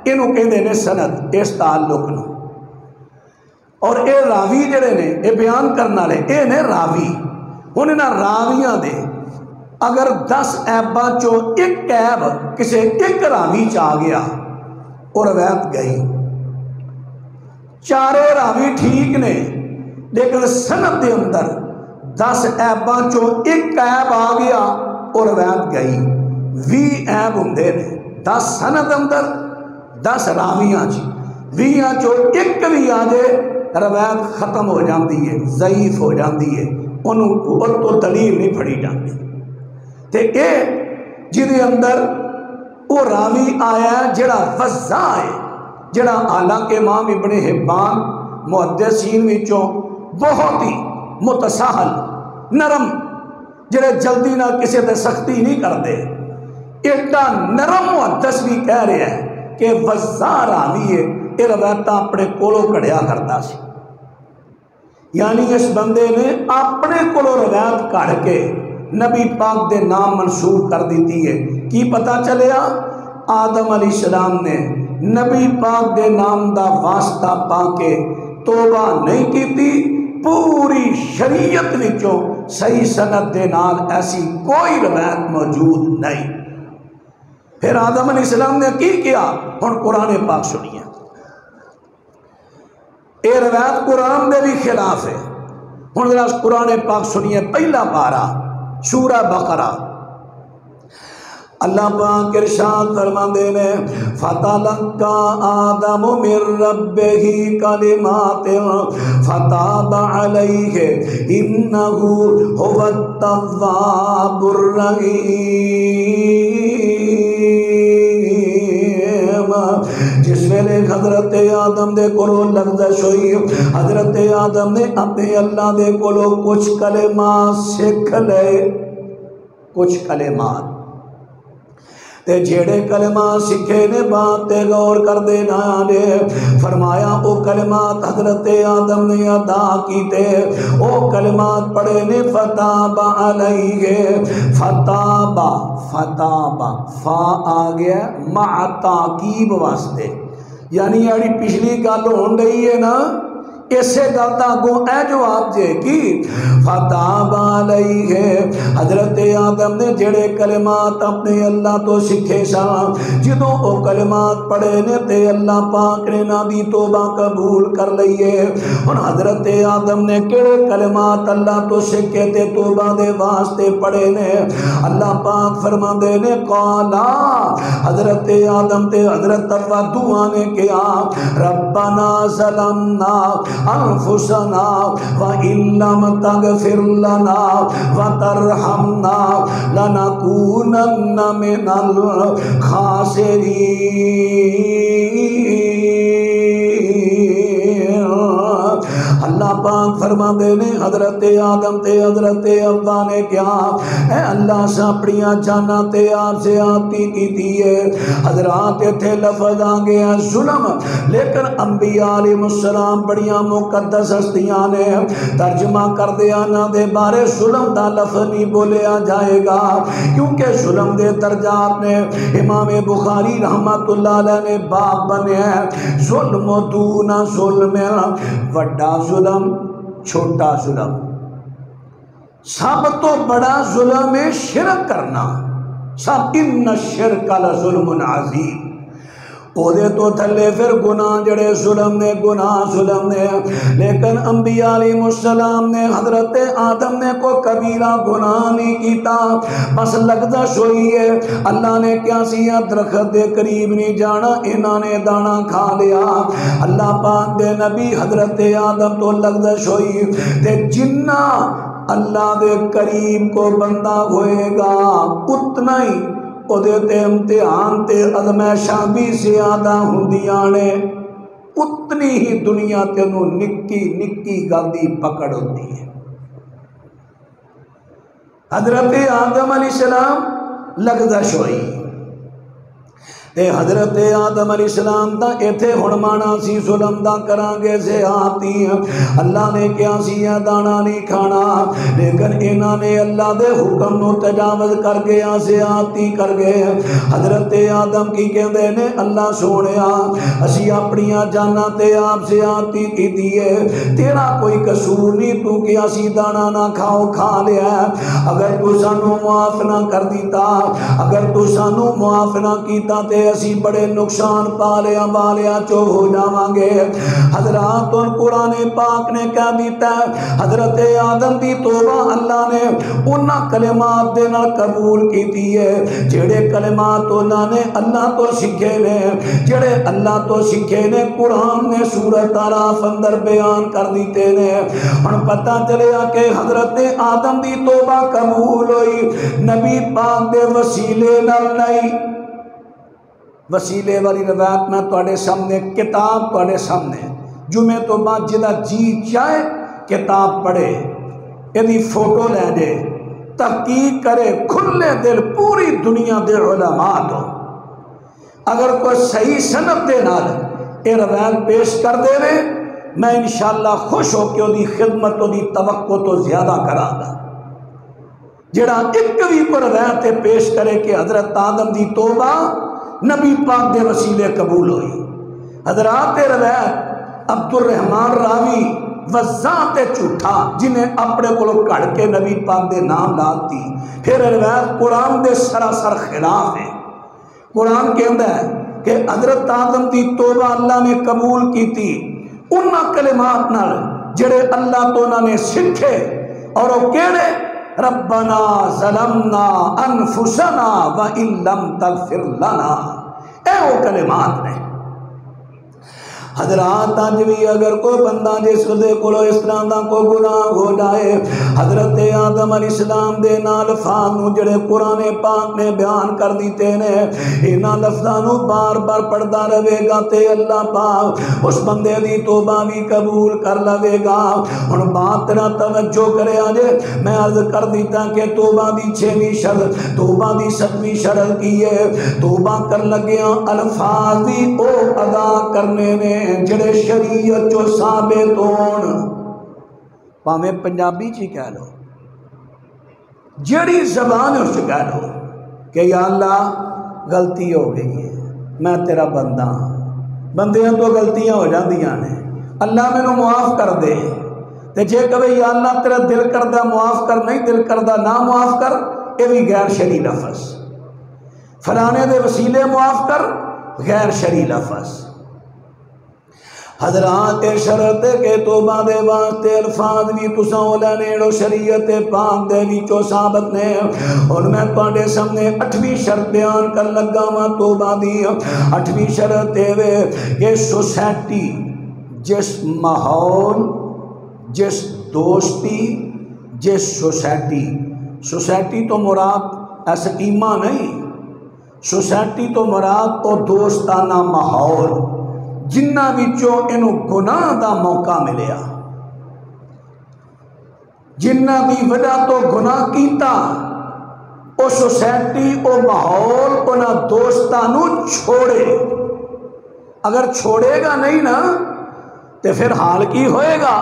اینوں کہندے نے سند، اس تعلق نو۔ اور اے راوی جڑے نے اے بیان کرنا لے اے نے راوی، ہن انہاں راویاں دے اگر 10 عیباں چوں ایک عیب کسے ایک راوی چ آ گیا اور روایت گئی، چارے راوی ٹھیک نے لیکن سند دے اندر 10 عیباں چوں ایک عیب آ گیا اور روایت گئی، 20 عیب ہوندے نے 10 سند اندر 10 راویاں چ، 20 چوں ایک بھی آ جائے روایت ختم ہو جاندی ہے، ضعیف ہو جاندی ہے، انہوں اور تو دلیل نہیں پھڑی جاندی۔ تے اے جدے اندر وہ راوی آیا جڑا وضاح ہے، جڑا حالانکہ امام ابن حبان محدثین وچوں بہت ہی متساہل نرم، جڑے جلدی نہ کسی تے سختی نہیں کرتے، ایڈا نرم محدث بھی کہہ رہا ہے کہ وضاح راوی ہے، یہ روایتاں اپنے کولوں کڑیا کرتا سی، یعنی اس بندے نے اپنے کولوں روایت کڑ کے نبی پاک دے نام منسوب کر دیتی ہے۔ کی پتہ چلیا؟ آدم علیہ السلام نے نبی پاک دے نام دا واسطہ پا کے توبہ نہیں کیتی، پوری شریعت وچوں صحیح سند دے نال ایسی کوئی روایت موجود نہیں۔ پھر آدم علیہ السلام نے کی کیا؟ ہن قرآن پاک سنیے، اے روایت قرآن دے بھی خلاف ہے۔ ہن ذرا قرآن پاک سنیے، پہلا پارہ سورہ بقرہ، اللہ پاک ارشاد فرماندے نے فَتَلَقَّىٰ آدَمُ مِن رَّبِّهِ كَلِمَاتٍ فَتَابَ عَلَيْهِ إِنَّهُ هُوَ التَّوَّابُ الرَّحِيمُ۔ جس ویلے حضرت آدم دے کولو لفظ ہوئی، حضرت آدم نے اپنے اللہ دے کولو کچھ کلمات سکھ لے، کچھ کلمات تے جھیڑے کلمات سکھے نے بات تے غور کر دینا نے، فرمایا او کلمات حضرت آدم نے ادا کیتے، او کلمات پڑھے نے فتاب علیہ، فتاب فتاب فا آ گیا مع تاکیب واسطے، یعنی یاری پچھلی گل ہون رہی ہے نا، اسے گلتا گو اے جواب دے کی فتاب علیہ، حضرت آدم نے جڑے کلمات اپنے اللہ تو سکھے سا، جدوں او کلمات پڑھے نے تے اللہ پاک نے نا دی توبہ قبول کر لئیے۔ اور حضرت آدم نے کڑے کلمات اللہ تو سکھے تے توبہ دے واسطے پڑھے نے، اللہ پاک فرما دے نے قالا، حضرت آدم تے حضرت ابا دعا نے کیا ربنا ظلمنا انفسنا وَإِن لَّمْ تَغْفِرْ لَنَا وَتَرْحَمْنَا لَنَكُونَنَّ مِنَ الْخَاسِرِينَ۔ اللہ پاک فرما دے نے حضرت آدم تے حضرت حوا نے کیا اے اللہ سا اپنیاں جانا تے آپ سے آتی کی دیئے حضرات تھے لفظ آگے ہیں ظلم لیکن انبیاء علیہ السلام بڑیاں مقدس ہستیاں نے ترجمہ کر دیا نہ دے بارے ظلم دا لفظ نہیں بولیا جائے گا کیونکہ ظلم دے درجات نے امام بخاری رحمت اللہ علیہ نے باب بنے ہیں ظلم دون ظلم وڈا ظلم چھوٹا ظلم سب تو بڑا ظلم ہے شرک کرنا سب ان الشرک لظلم عظیم اودے تو تھلے پھر گناہ جڑے ظلم نے گناہ ظلم نے لیکن انبیاء علیہ السلام نے حضرت آدم نے کو کبیرہ گناہ نہیں کیتا بس لگتا سوئی ہے اللہ نے کیا سیا درخت دے قریب نہیں جانا انہوں نے دانا کھا لیا اللہ پاک دے نبی حضرت آدم تو لگتا سوئی تے جنہ اللہ دے قریب کو بندہ ہوئے گا اتنا ہی تے امتحان تے ازمائشاں بھی زیادہ ہوندیاں نے اتنی ہی دنیا تے انہوں نکی نکی گاندی پکڑ ہوتی ہے حضرت آدم علیہ السلام لگدا شوئی تے حضرت آدم علیہ السلام دا ایتھے ہنمانا سی ظلم دا کرانگے سے آتی اللہ نے کیا سیا دانا نہیں کھانا لیکن انہوں نے اللہ دے حکم نو تجاوز کر گیا سے آتی کر گئے حضرت آدم کی کہندے نے اللہ سونیا اسی اپنیاں جانا تے آپ سے آتی کی دیئے تیرا کوئی قصور نہیں تو کہ اسی دانا نہ کھاؤ کھا لیا اگر تو سانو معاف نہ کر دیتا اگر تو سانو معاف نہ کیتا تے اسی بڑے نقصان پالیا بالیا چو ہو جاوانگے حضرات ان قرآن پاک نے کہہ دیتا ہے حضرت آدم دی توبہ اللہ نے انہا کلمات دینا قبول کی دیئے جڑے کلمات اللہ نے اللہ تو سکھے نے جڑے اللہ تو سکھے نے قرآن نے سورت آراف اندر بیان کر دیتے نے اور پتہ چلیا کہ حضرت آدم دی توبہ قبول ہوئی نبی پاک دے وسیلے نال نہیں وسیلے والی روایت میں توڑے سامنے کتاب توڑے سامنے جمعے تو بعد جدہ جی چاہے کتاب پڑھے یعنی فوٹو لے دے تحقیق کرے کھلے دل پوری دنیا دے علماء دو اگر کوئی صحیح سند دے نال یہ روایت پیش کر دے رہے میں انشاءاللہ خوش ہو کہ دی خدمت دی توقع تو زیادہ کرا گا جڑا ایک بھی کو روایت پیش کرے کہ حضرت آدم دی توبہ نبی پاک دے وسیلے قبول ہوئی حضرات روایت عبد الرحمن راوی وزاں جھوٹا جنہیں اپنے کو کڑ کے نبی پاک دے نام لاتی پھر روایت قرآن دے سراسر خلاف ہے قرآن کہندا ہے کہ حضرت آدم دی توبہ اللہ نے قبول کی تھی انہاں کلمات نال جڑے اللہ تو انہوں نے سکھے اور وہ کہڑے ربنا ظلمنا انفسنا وَإِن لَمْ تَغْفِرْ لَنَا اے وہ کلمات نے حضرات آج بھی اگر کوئی بندہ جس دے کولو اس طرح دا کو گناہ ہو جائے حضرت آدم علیہ السلام دے نال فانو جڑے قرآن پاک نے بیان کر دیتے نے انہاں لفظانو بار بار پڑھدا رہے گا تے اللہ پاک اس بندے دی توبہ بھی قبول کر لے گا ہن بات تیرا توجہ کرے آجے میں عرض کر دیتا کہ توبہ دی 6ویں شرط توبہ دی 7ویں شرط کی ہے توبہ کر لگیاں الفاظ دی او ادا کرنے نے جڑے شریعت جو ثابت ہون پاویں پنجابی چی کہہ لو جڑی زبان اس کہہ لو کہ یا اللہ غلطی ہو گئی ہے میں تیرا بندہ بندیاں تو غلطیاں ہو جاندیاں نے اللہ میں نو معاف کر دے تے جے کہے یا اللہ تیرا دل کردہ معاف کر نہیں دل کردہ نہ معاف کر یہ بھی غیر شرعی لفظ فلانے دے وسیلے معاف کر غیر شرعی لفظ حضرات شرط کے توبہ دے واسطے الفاظ بھی تساں اولا نیڑو شریعت پاک دے وچوں ثابت نے اور میں تواڈے سامنے 8ویں شرط بیان کر لگا وا توبہ دی 8ویں شرط اے کہ سوسائٹی جس ماحول جس دوستی جس سوسائٹی تو مراد اسکیمہ نہیں سوسائٹی تو مراد تو دوستانہ ماحول جنہ وچوں انہوں گناہ دا موقع ملیا جنہ دی وجہ تو گناہ کیتا او سوسائٹی او ماحول انہاں دوستانو چھوڑے، اگر چھوڑے گا نہیں نا تو پھر حال کی ہوئے گا؟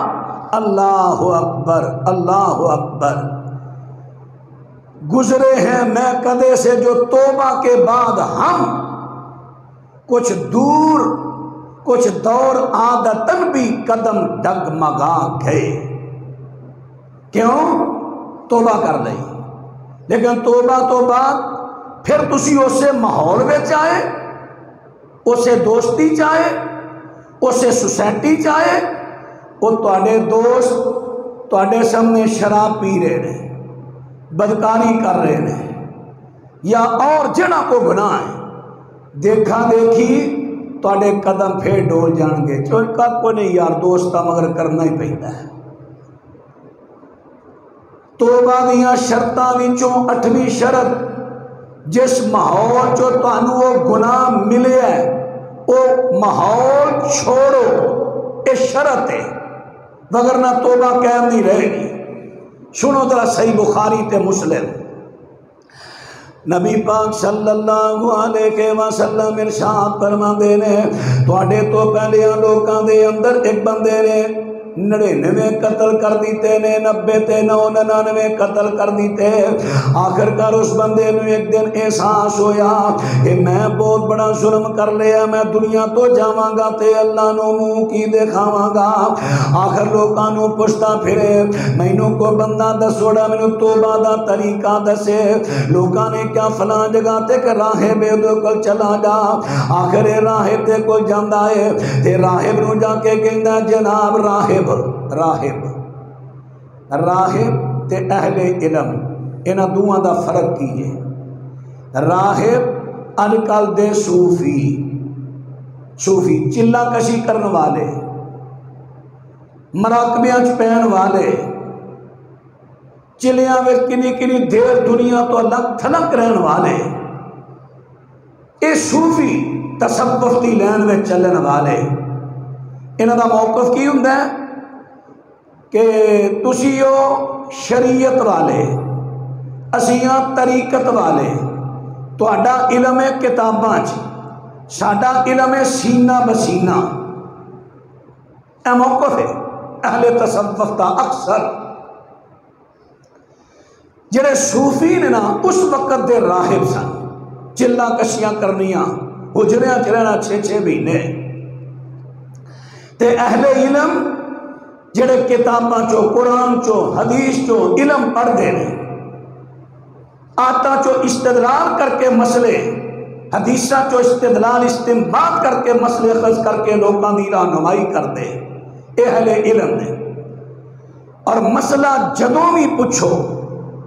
اللہ اکبر اللہ اکبر۔ گزرے ہیں میں کدے سے جو توبہ کے بعد ہم کچھ دور کچھ دور عادتن بھی قدم ڈگمگا گئے، کیوں؟ توبہ کر لئی، لیکن توبہ تو بعد پھر تسی اسے ماحول میں چاہے، اسے دوستی چاہے، اسے سوسائٹی چاہے، وہ تواڈے دوست تواڈے سامنے شراب پی رہے ہیں، بدکاری کر رہے ہیں، یا اور جنہ کو گناہ ہے، دیکھا دیکھی تواڈے قدم پھر ڈول جان گے، چوکا کو نہیں یار دوستا مگر کرنا ہی پہنتا ہے۔ توبہ دیاں شرطاں وچوں 8ویں شرط، جس ماحول چو تانوں وہ گناہ ملے ہے وہ ماحول چھوڑو، یہ شرط ہے، وگرنہ توبہ قائم نہیں رہے گی۔ سنو ذرا صحیح بخاری تے مسلم، نبی پاک صلی اللہ علیہ وسلم ارشاد فرماندے نے تواڈے تو پہلے لوکاں دے اندر ایک بندے نے 99 قتل کر دیتے نے، 90 تے 99 قتل کر دیتے۔ آخر کار اس بندے نے ایک دن احساس ہویا کہ میں بہت بڑا ظلم کر لیا، میں دنیا تو جاواں گا تے اللہ نو منہ کی دکھاواں گا۔ آخر لوکاں نو پوچھتا پھرے مینوں کو بندہ دسوڑا مینوں توبہ دا طریقہ دسے، لوکاں نے کیا فلاں جگہ تے کہ راہب دے کول چلا جا۔ آخر راہب دے کول جاندا ہے تے راہب نو جا کے کہندا جناب راہب تے اہل علم انہاں دوواں دا فرق کی ہے؟ راہب اج کل دے صوفی چلا کشی کرن والے، مراقبیاں چ پہن والے، چلیاں وچ کنی کنی دیر دنیا تو الگ تھلک رہن والے، اے صوفی تصوف دی لین وچ چلن والے، انہاں دا موقف کی ہوندا ہے کہ تسیو شریعت والے، اسیاں طریقت والے، تہاڈا علم ہے کتاباں چ، ساڈا علم ہے سینہ بسینہ، اے موقف ہے اہل تصوف دا۔ اکثر جڑے صوفی نے نا اس وقت دے راہب سن، چلا کشیاں کرنیاں، حجریاں چ رہنا 6 مہینے، تے اہل علم جڑے کتاباں چو قرآن چو حدیث چو علم پڑھ دے نے، آتا چو استدلال کر کے مسئلے، حدیثاں چو استدلال استنباط کر کے مسئلے خز کر کے لوگاں دی رہنمائی کر دے، اہل علم نے۔ اور مسئلہ جدوں بھی پوچھو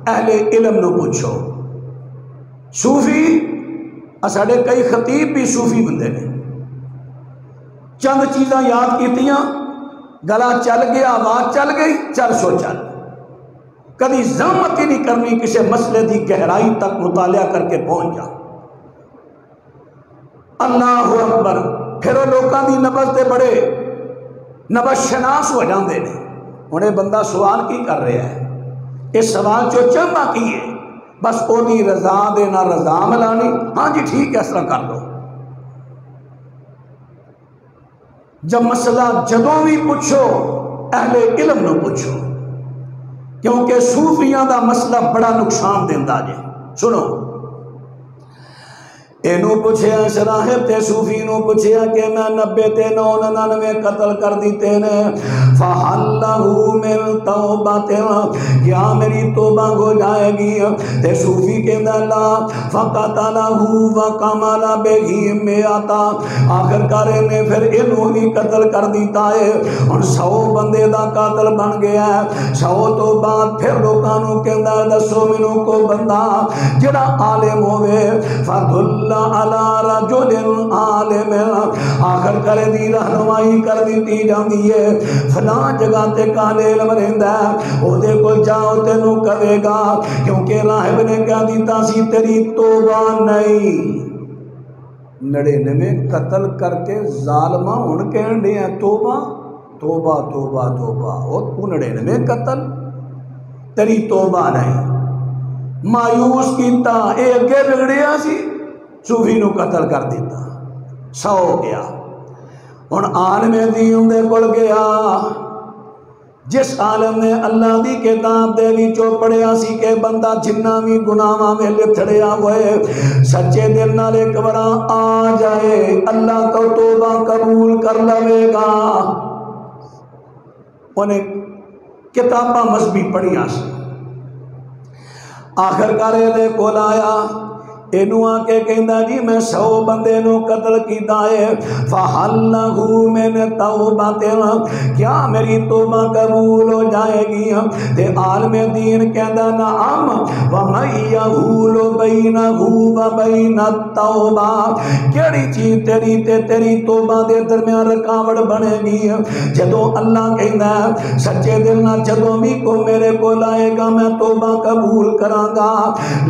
اہل علم نو پوچھو۔ صوفی ساڈے کئی خطیب بھی صوفی بندے نے، چند چیزاں یاد کیتیاں، گلا چل گیا، آواز چل گئی، چل سو چل، کبھی زحمت ہی نہیں کرنی کسی مسئلے دی گہرائی تک مطالعہ کر کے پہنچ جا۔ اللہ اکبر۔ پھر وہ لوگوں دی نبض دے بڑے نبض شناس ہو جاندے نے، انہیں بندہ سوال کی کر رہا ہے، اس سوال چو چاہتا کی ہے، بس او دی رضا دے نہ رضا ملانی، ہاں جی ٹھیک ہے اس طرح کر دو۔ جب مسئلہ جدوں بھی پوچھو اہل علم نو پوچھو، کیونکہ صوفیاں دا مسئلہ بڑا نقصان دیندا جے۔ سنو اینو پوچھیا راہب تے صوفی نو پوچھیا کہ میں 90 تے 99 قتل کر دیتے نے، فَحَلْ لَهُ مِن تَوْبَةٍ، کیا میری توبہ ہو جائے گی؟ تے صوفی کہندا لا، فَقَتَلَهُ وَقَمَلَ بِهِ مِئَةً، آخر کار نے پھر انہوں ہی قتل کر دیتا ہے، اور 100 بندے دا قاتل بن گیا ہے۔ 100 تو بعد پھر لوگاں نو کہندا دسو مینوں کو بندہ جڑا عالم ہوے، فَدُلَّ علی رجل عالم، آخر کرے دی رہنمائی کر دیتی جاندی ہے، فلاں جگہ تے کالے علم رہندا ہے، او دے کول جاؤ تینوں کہے گا، کیونکہ راہب نے کہہ دیتا سی تیری توبہ نہیں۔ 99 قتل کر کے ظالمہ ہن کہن دے ہیں توبہ توبہ توبہ توبہ، او 99 قتل تیری توبہ نہیں، مایوس کیتا، اے اگے بگڑیا سی، صوفی نو قتل کر دیتا، سو گیا۔ ہن عالم دین دے کول گیا، جس عالم نے اللہ دی کتاب دے وچوں پڑھیا سی کہ بندہ جنہ بھی گناہاں میں لتھڑیا ہوئے سچے دل نال ایک بار آ جائے اللہ کو توبہ قبول کر لوے گا۔ انہیں کتاباں مذہبی پڑھیا سی، آخر کار دے کول آیا، اینو آ کے کہندا جی میں 100 بندے نو قتل کیتا ہے، فَحَلْ لَهُ مِنْ تَوْبَةٍ، کیا میری توبہ قبول ہو جائے گی؟ تے عالم دین کہندا نعم، وَمَنْ يَحُولُ بَيْنَهُ وَبَيْنَ التَّوْبَةِ، کیڑی چیز تیری تے تیری توبہ دے درمیان رکاوٹ بنے گی؟ جدوں اللہ کہندا ہے سچے دل نال جدوں بھی کوئی میرے کول آئے گا میں توبہ قبول کراں گا،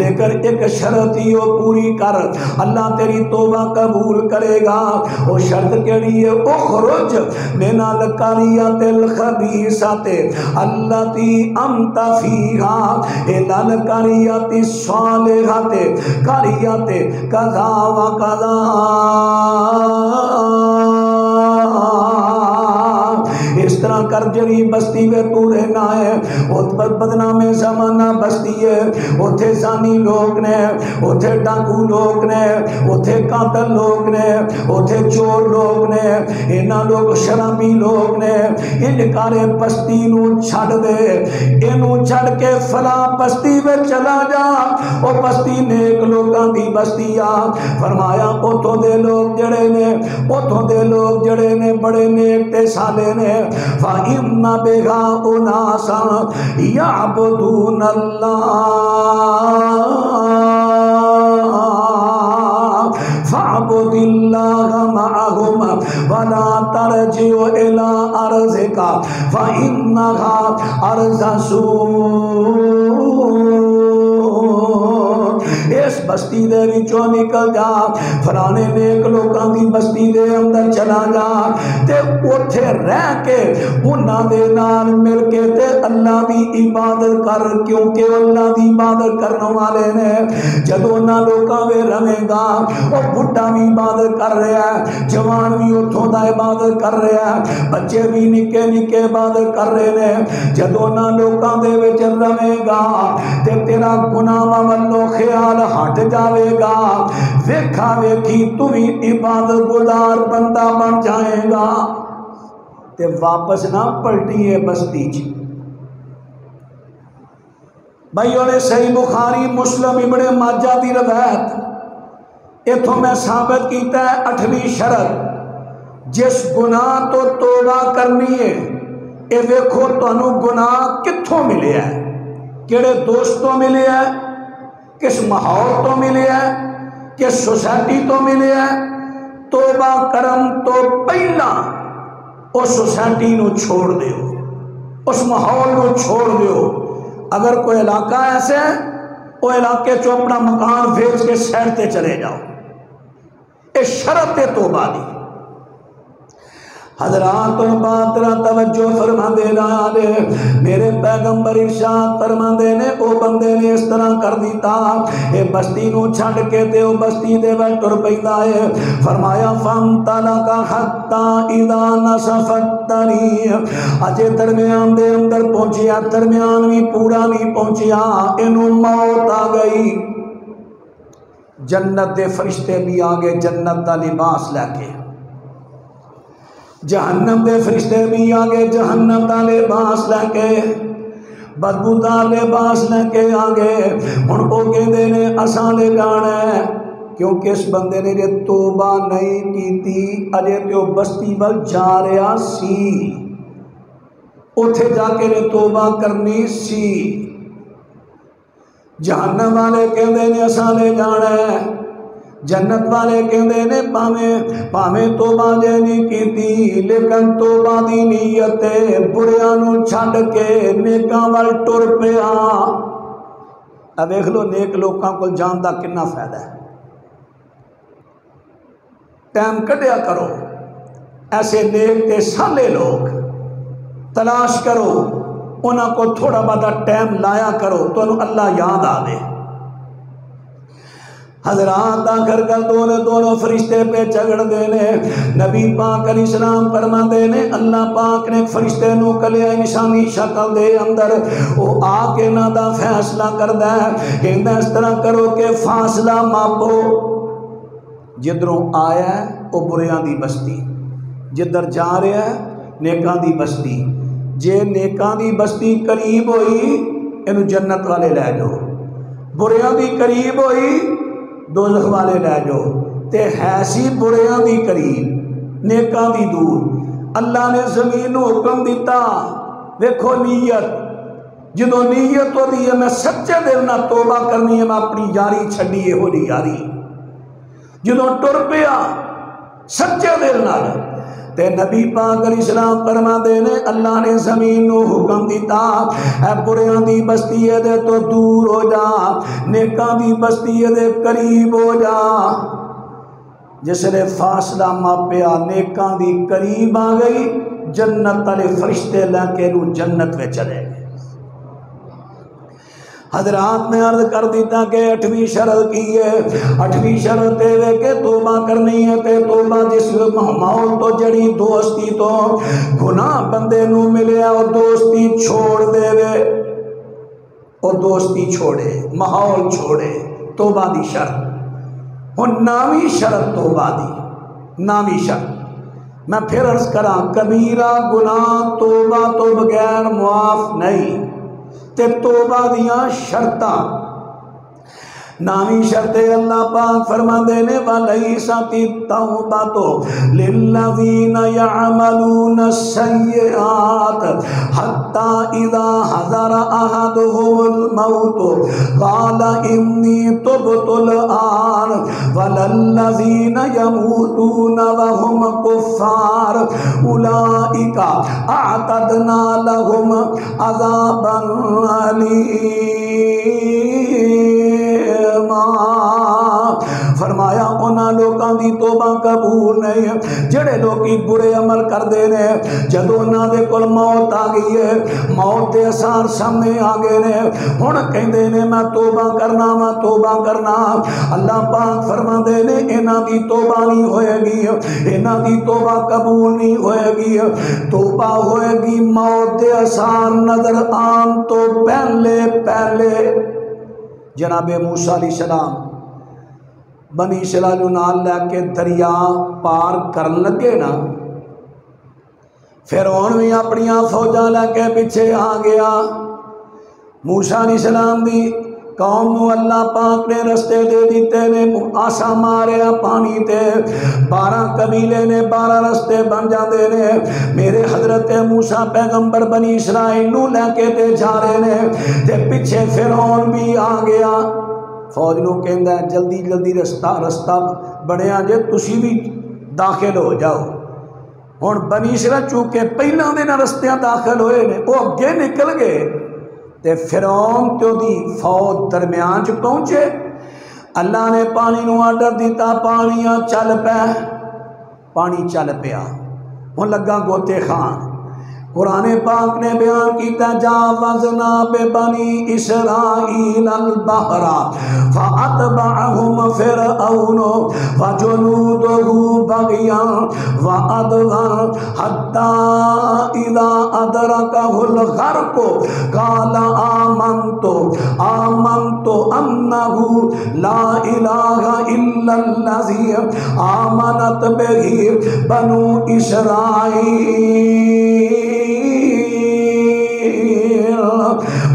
لیکن ایک شرط ہی پوری کر، اللہ تیری توبہ قبول کرے گا۔ وہ شرط کیڑی ہے؟ اخرج من القریۃ الخبیثۃ التی انت فیہا الی القریۃ الصالحۃ قریۃ کذا و کذا، اس طرح کر جڑی بستی میں تو رہنا ہے وہ بدنام زمانہ بستی ہے، اتھے زانی لوگ نے، اتھے ڈاکو لوگ نے، اتھے قاتل لوگ نے، اتھے چور لوگ نے، انہاں لوگ شرابی لوگ نے، ان کارے بستی نو چھڑ دے، انو چھڑ کے فلاں بستی میں چلا جا، وہ بستی نیک لوگاں دی بستی آ۔ فرمایا اتھوں دے لوگ جڑے نے، اتھوں دے لوگ جڑے نے بڑے نیک تے سالے نے، فَإِنَّ بِهَا أُنَاسًا يَعْبُدُونَ اللَّهَ فَاعْبُدِ اللَّهَ مَعَهُمْ وَلَا تَرْجِعْ إِلَىٰ أَرْضِكَ فَإِنَّهَا أَرْضُ سُوءٍ، اس بستی دے وچوں نکل جا، فلانے نیک لوکاں دی بستی دے اندر چلا جا تے اوتھے رہ کے انہاں دے نال مل کے تے اللہ دی عبادت کر، کیونکہ اللہ دی عبادت کرنے والے نے جدوں انہاں لوکاں وچ رہے گا، او بڈھا بھی عبادت کر رہا ہے، جوان بھی اتھوں دا عبادت کر رہا ہے، بچے بھی نکے نکے عبادت کر رہے ہیں، جدوں انہاں لوکاں دے وچ رہے گا تے تیرا گناہ والو خیال ہٹ جاوے گا، ویکھا ویکھی تو بھی عبادت گزار بندہ بن جائے گا تے واپس نہ پلٹیے بستی چ۔ بھائیوں نے صحیح بخاری مسلم ابن ماجہ دی روایت اتھوں میں ثابت کیتا ہے 8ویں شرط، جس گناہ تو توبہ کرنی ہے، اے ویکھو تانوں گناہ کتھوں ملے ہے، کیڑے دوستوں ملے ہے، کس ماحول تو ملے ہے، کس سوسائٹی تو ملے ہے، توبہ کرم تو پہلا اس سوسائٹی نو چھوڑ دیو، اس ماحول نو چھوڑ دیو۔ اگر کوئی علاقہ ایسے ہے وہ علاقے چو اپنا مکان بھیج کے سیر تے چلے جاؤ، اے شرط توبہ دی۔ حضرات بات را توجہ فرما دے لے، میرے پیغمبر ارشاد فرما دے نے او بندے نے اس طرح کر دیتا، اے بستی نو چھڑ کے تے او بستی دے وے ٹر پیندا ہے۔ فرمایا فَانْطَلَقَ حَتَّى إِذَا نَصَفَ الطَّرِيقَ، اجے درمیان دے اندر پہنچیا، درمیان بھی پورا نہیں پہنچیا، اینو موت آ گئی۔ جنت دے فرشتے بھی آگے جنت دا لباس لے کے، جہنم دے فرشتے بھی آگے جہنم دا لباس لے کے، بدبودار لباس لے کے آگے، ہن او کہندے نے اساں لے جانا ہے، کیونکہ اس بندے نے جے توبہ نہیں کیتی، اجے تے او بستی ول جا رہا سی، اوتھے جا کے نے توبہ کرنی سی۔ جہنم والے کہندے نے اساں لے جانا ہے، جنت والے کہندے نے پاویں توبہ جے نہیں کیتی، لیکن توبہ دی نیت بریاں نو چھڈ کے نیکاں ول ٹر پیا۔ اب دیکھ لو نیک لوکاں کول جان دا کنا فائدہ ہے، ٹائم کڈیا کرو، ایسے نیک تے سالے لوگ تلاش کرو انہاں کو تھوڑا بہت ٹائم لایا کرو تو اللہ یاد آ دے۔ حضرات آخر کر دونوں فرشتے پہ جھگڑ دینے، نبی پاک علیہ السلام فرما دینے، اللہ پاک نے فرشتے نو کلے انسانی شکل دے اندر وہ آ کے نہ دا فیصلہ کر دے کہ اس طرح کرو کہ فاصلہ ماپو، جدروں آیا ہے وہ بریاں دی بستی، جدر جا رہا ہے نیکاں دی بستی، جے نیکاں دی بستی قریب ہوئی انہوں جنت والے لے جاؤ، بریاں دی قریب ہوئی دوزخ والے لے جاؤ، تے ایسی بریاں دی قریب نیکاں دی دور۔ اللہ نے زمین نو حکم دیتا، دیکھو نیت، جدو نیت ہو دی ہے میں سچے دل نہ توبہ کرنی ہے، میں اپنی یاری چھڑی ہے ہو دی یاری، جدو ٹر پیا سچے دل نہ تے نبی پاک علیہ السلام فرما دینے اللہ نے زمین نو حکم دیتا اے بریاں دی بستی دے تو دور ہو جا، نیکاں دی بستی دے قریب ہو جا۔ جس نے فاصلہ ماپیا نیکاں دی قریب آ گئی، جنت والے فرشتے لے کے نو جنت میں چلے گئے۔ حضرات نے عرض کر دیتا کہ 8ویں شرط کی ہے، 8ویں شرط ہے کہ توبہ کرنی ہے، تے توبہ جس ماحول تو جڑی دوستی تو گناہ بندے نو ملے اور دوستی چھوڑ دے وے، اور دوستی چھوڑے ماحول چھوڑے، توبہ دی شرط۔ اور 9ویں شرط توبہ دی، 9ویں شرط میں پھر عرض کراں، کبیرہ گناہ توبہ تو بغیر معاف نہیں، تے توبہ دیاں شرطاں۔ 9ویں شرط اللہ پاک فرما دینے وَلَيْسَتِ التَّوْبَةُ لِلَّذِينَ يَعْمَلُونَ السَّيِّئَاتِ حَتَّى إِذَا حَضَرَ أَحَدَهُمُ الْمَوْتُ قَالَ إِنِّي تُبْتُ الْآنَ وَلَا الَّذِينَ يَمُوتُونَ وَهُمْ كُفَّارٌ أُولَئِكَ أَعْتَدْنَا لَهُمْ عَذَابًا أَلِيمًا۔ فرمایا انہاں لوگاں دی توبہ قبول نہیں ہے جڑے لوگی برے عمل کر دے نے، جدو انہاں دے کول موت آ گئی ہے، موت دے اثار سامنے آ گئے نے، ہن کہندے نے میں توبہ کرنا، میں توبہ کرنا، اللہ پاک فرما دے نے انہاں دی توبہ نہیں ہوئے گی، انہاں دی توبہ قبول نہیں ہوئے گی، توبہ ہوئے گی موت دے اثار نظر آن تو پہلے پہلے۔ جناب موسیٰ علیہ السلام بنی اسرائیل نال لے کے دریا پار کرن لگے نا، فرعون بھی اپنی فوجاں لے کے پیچھے آ گیا۔ موسیٰ علیہ السلام دی قوم نو اللہ پاک نے رستے دے دیتے نے، آسا ماریا پانی تے، 12 قبیلے نے 12 رستے بن جاندے نے۔ میرے حضرت موسیٰ پیغمبر بنی اسرائیل نو لے کے تے جا رہے نے، تے پیچھے فرعون بھی آ گیا۔ فوج نو کہندا ہے جلدی جلدی رستہ بنیا جے تسی بھی داخل ہو جاؤ۔ ہن بنی اسرائیل چونکہ پہلاں دے نہ رستیاں داخل ہوئے نے، وہ اگے نکل گئے تے فرعون تے دی فوج درمیان چ پہنچے۔ اللہ نے پانی نو آرڈر دیتا، پانیاں چل پے، پانی چل پیا، ہن لگا گوتے خان۔ قرآن پاک نے بیان کیتا جاوزنا ببنی اسرائیل البحر فاتبعهم فرعون وجنودہ بغیا وعدوا حتی اذا ادرکہ الغرق قال آمنت انہ لا الہ الا الذی آمنت بہ بنو اسرائیل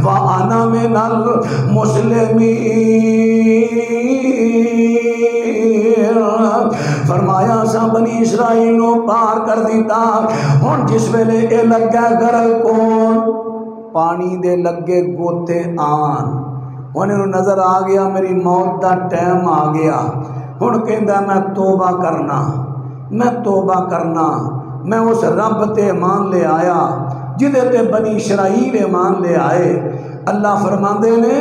وَأَنَا مِنَ الْمُسْلِمِينَ۔ فرمایا سا بنی اسرائیل نو پار کر دیتا، ہن جس ویلے اے لگا گرل کون پانی دے لگے گوتے آن، ہن انہوں نظر آ گیا میری موت دا ٹائم آ گیا، ہن کہندا میں توبہ کرنا، میں توبہ کرنا، میں اس رب تے ایمان لے آیا جدے تے بنی اسرائیل ایمان لے آئے۔ اللہ فرماندے نے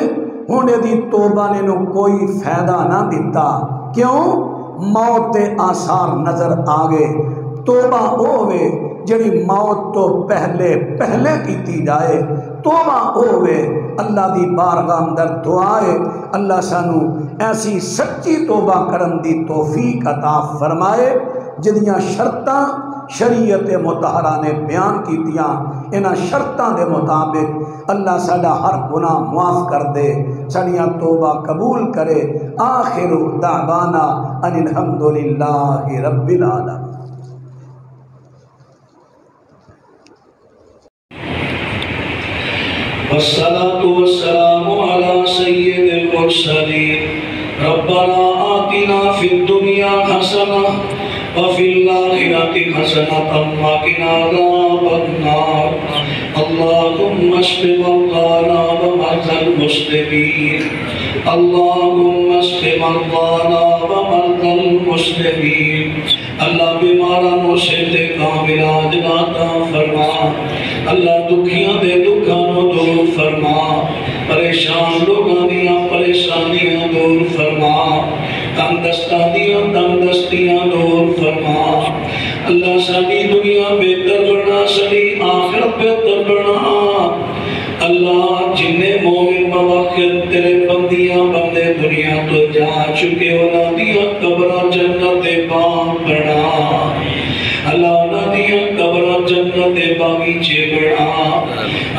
ہونے دی توبہ نے نو کوئی فائدہ نہ دیتا، کیوں؟ موت دے آثار نظر آگے۔ توبہ ہوئے جڑی موت تو پہلے کیتی جائے، توبہ ہوئے اللہ دی بارگاہ اندر دعائے اللہ سانو ایسی سچی توبہ کرن دی توفیق عطا فرمائے جدیاں شرطاں شریعت مطہرہ نے بیان کیتیاں، انہاں شرطاں دے مطابق اللہ ساڈا ہر گناہ معاف کر دے، ساڈیاں توبہ قبول کرے۔ آخر دعوانا ان الحمدللہ رب العالمین۔ والصلاة والسلام على سيد المرسلين ربنا آتنا في الدنيا حسنة وفي الآخرة حسنة وقنا عذاب النار اللهم اشف مرضانا ومرضى المسلمين اللهم اشف مرضانا ومرضى المسلمين اللہ بیماروں سے تے کامل عاجل عطا فرما، اللہ دکھیاں دے دکھانوں دور فرما، پریشان لوگاں دیاں پریشانیاں دور فرما، تندرستاں دیاں تندرستیاں دور فرما۔ اللہ ساری دنیا بہتر بنا، ساری آخرت بہتر بنا۔ اللہ جنہیں مومن موقت تیرے بندیاں بندے دنیا تو جا چکے، انہاں دیاں قبراں جنت باغ بنا، اللہ انہاں دیاں قبراں جنت باغیچے بنا،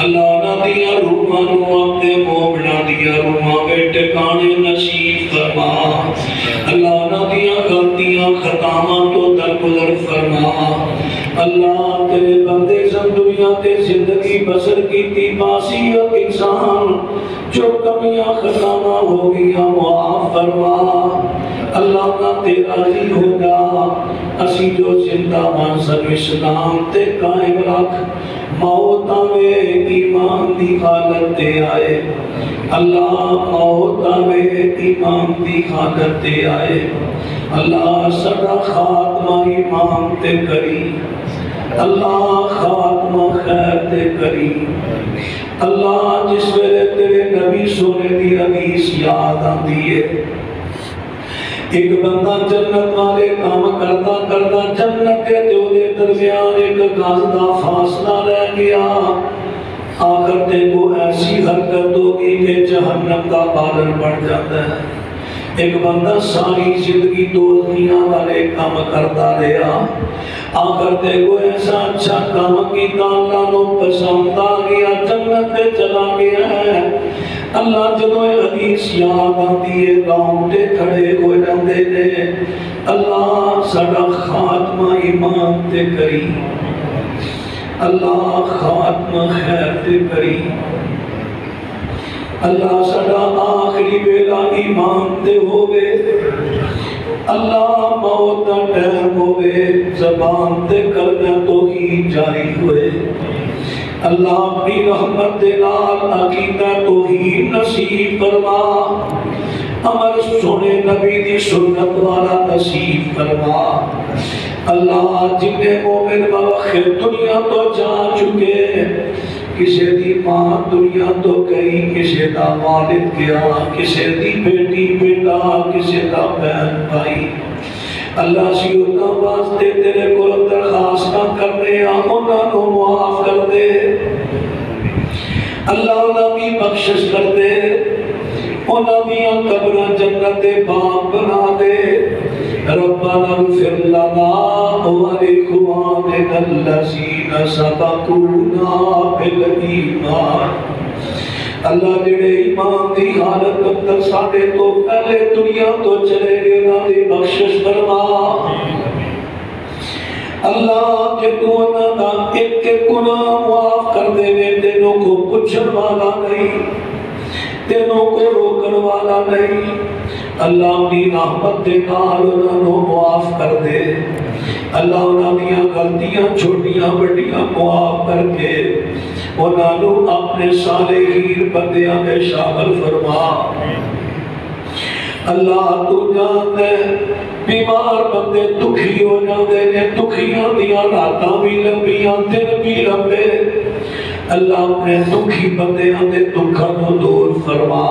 اللہ انہاں دیاں روحاں نو اپنے مومناں دیاں روحاں کے ٹھکانے نصیب فرما، اللہ انہاں دیاں غلطیاں خطاواں تو درگزر فرما۔ اللہ تیرے بندے سب دنیا تے زندگی بسر کی تھی معصیت انسان جو کمیاں خطاواں ہو گیا معاف فرما، اللہ کا تیرا ہی ہوگا اسی جو زندہ مانسر اسلام تے قائم رکھ، موت آوے ایمان دی حالت تے آئے، اللہ موت آوے ایمان دی حالت تے آئے، اللہ سدا خاتمہ ایمان تے کری، اللہ خاتمہ خیر تے کری، اللہ جس ویلے تیرے نبی سونے دی حدیث یاد آتی ہے، ایک بندہ جنت والے کام کرتا کرتا جنت کے جو دے درمیان ایک گز دا فاصلہ رہ گیا، آخر تے وہ ایسی حرکت ہوگی کہ جہنم کا بادل بڑھ جاتا ہے۔ ایک بندہ ساری زندگی دوزخیاں والے کام کرتا رہا، آخر تے وہ ایسا اچھا کام کیتا اللہ نو پسند آ گیا، جنت تے چلا گیا ہے۔ اللہ جدو حدیث یاد آتی ہے رونگٹے کھڑے ہوئے رہندے نے، اللہ ساڈا خاتمہ ایمان تے کری، اللہ خاتمہ خیر تے کری، اللہ ساڈا آخری ویلا ایمان تے ہوئے، اللہ موت دا ٹائم ہوئے زبان تے کرنا توحید جاری ہوئے، اللہ اپنی رحمت دے نال عقیدہ توحید نصیب فرما، عمل سونے نبی دی سنت والا نصیب فرما۔ اللہ جنہیں مومن موخر دنیا تو جا چکے، کسی دی ماں دنیا تو گئی، کسی دا والد گیا، کسی دی بیٹی بیٹا، کسی دا بہن بھائی، اللہ سیوتا واسطے تیرے کو درخواست کرنے انہاں کو معاف کر دے، اللہ انہاں کی بخشش کر دے، انہاں دیاں قبراں جنت باغ بنا دے، ربنا اغفر لنا ولإخواننا الذين سبقونا بالإيمان، اللہ جڑے ایمان دی حالت اندر ساڈے تو پہلے دنیا تو چلے گئے انہاں دی بخشش فرما، اللہ کہ تو انہاں دا ایک گناہ معاف کر دے وے، تینوں کو پوچھن والا نہیں، تینوں کو روکن والا نہیں، اللہ اپنی رحمت دے نال انہاں نو معاف کر دے، اللہ انہاں دیاں غلطیاں چھوٹیاں بڑیاں معاف کر کے انہاں نو اپنے صالحین بندیاں میں شامل فرما۔ اللہ تو جانتے بیمار بندے دکھی ہو جاندے نے، دکھیاں دیاں راتاں بھی لمبیاں دن بھی لمبے، اللہ اپنے دکھی بندیاں دے دکھاں نو دور فرما،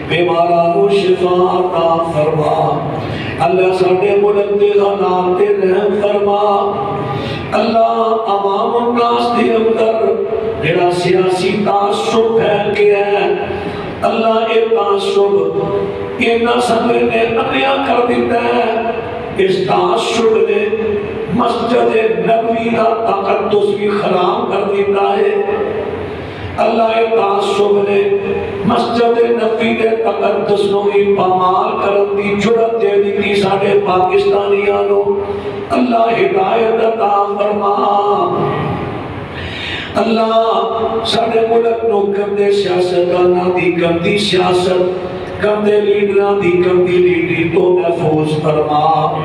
بیماراں کو شفا عطا فرما، اللہ ساڈے ملک دے حالات تے رحم فرما، اللہ عوام الناس دے اندر جڑا سیاسی تعصب پھیل گیا ہے، اللہ یہ تعصب اینا سمجھ نے انیا کر دیتا ہے، اس تعصب نے مسجد نبوی کا تقدس بھی خراب کر دیتا ہے۔ اللہ تعصب نے مسجد نبی کے تقدس نو بھی پامال کرن دی جرات دے دی ساڈے پاکستانیاں نو۔ اللہ ہدایت عطا فرما۔ اللہ ساڈے ملک نو گندے سیاستداناں دی گندی سیاست، گندے لیڈراں دی گندی لیڈری تو محفوظ فرما۔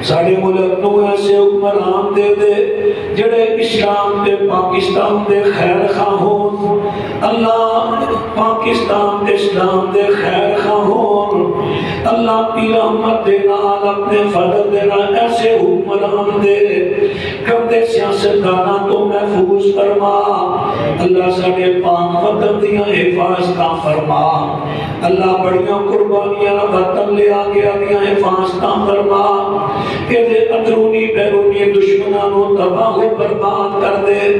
ساڈے ملک نو ایسے حکمران دے دے جڑے اسلام تے پاکستان دے خیر خواہ ہون۔ اللہ پاکستان تے اسلام دے خیر خواہ ہون۔ اللہ کی رحمت دے نال اپنے فضل دے نال ایسے حکمران دے گندے سیاستداناں تو محفوظ فرما۔ اللہ ساڈے پاک وطن دیاں حفاظتاں فرما۔ اللہ بڑیاں قربانیاں وطن لے آگے آدیاں حفاظتاں فرما۔ کہ دے اندرونی بیرونی دشمناں نو تباہ و برباد کر دے۔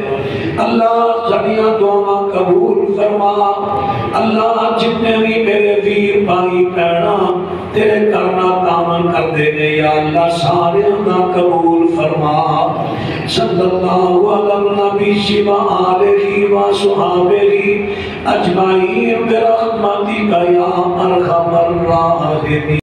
اللہ ساڈیاں دعاواں قبول فرما۔ اللہ جتنے بھی میرے ویر بھائی بہناں تیرے کرنا دامن کر دے نے یا اللہ سارے دا قبول فرما۔ صلی اللہ علیہ نبی و آلہ و صحابہ اجمعین برحمتک یا ارحم الراحمین۔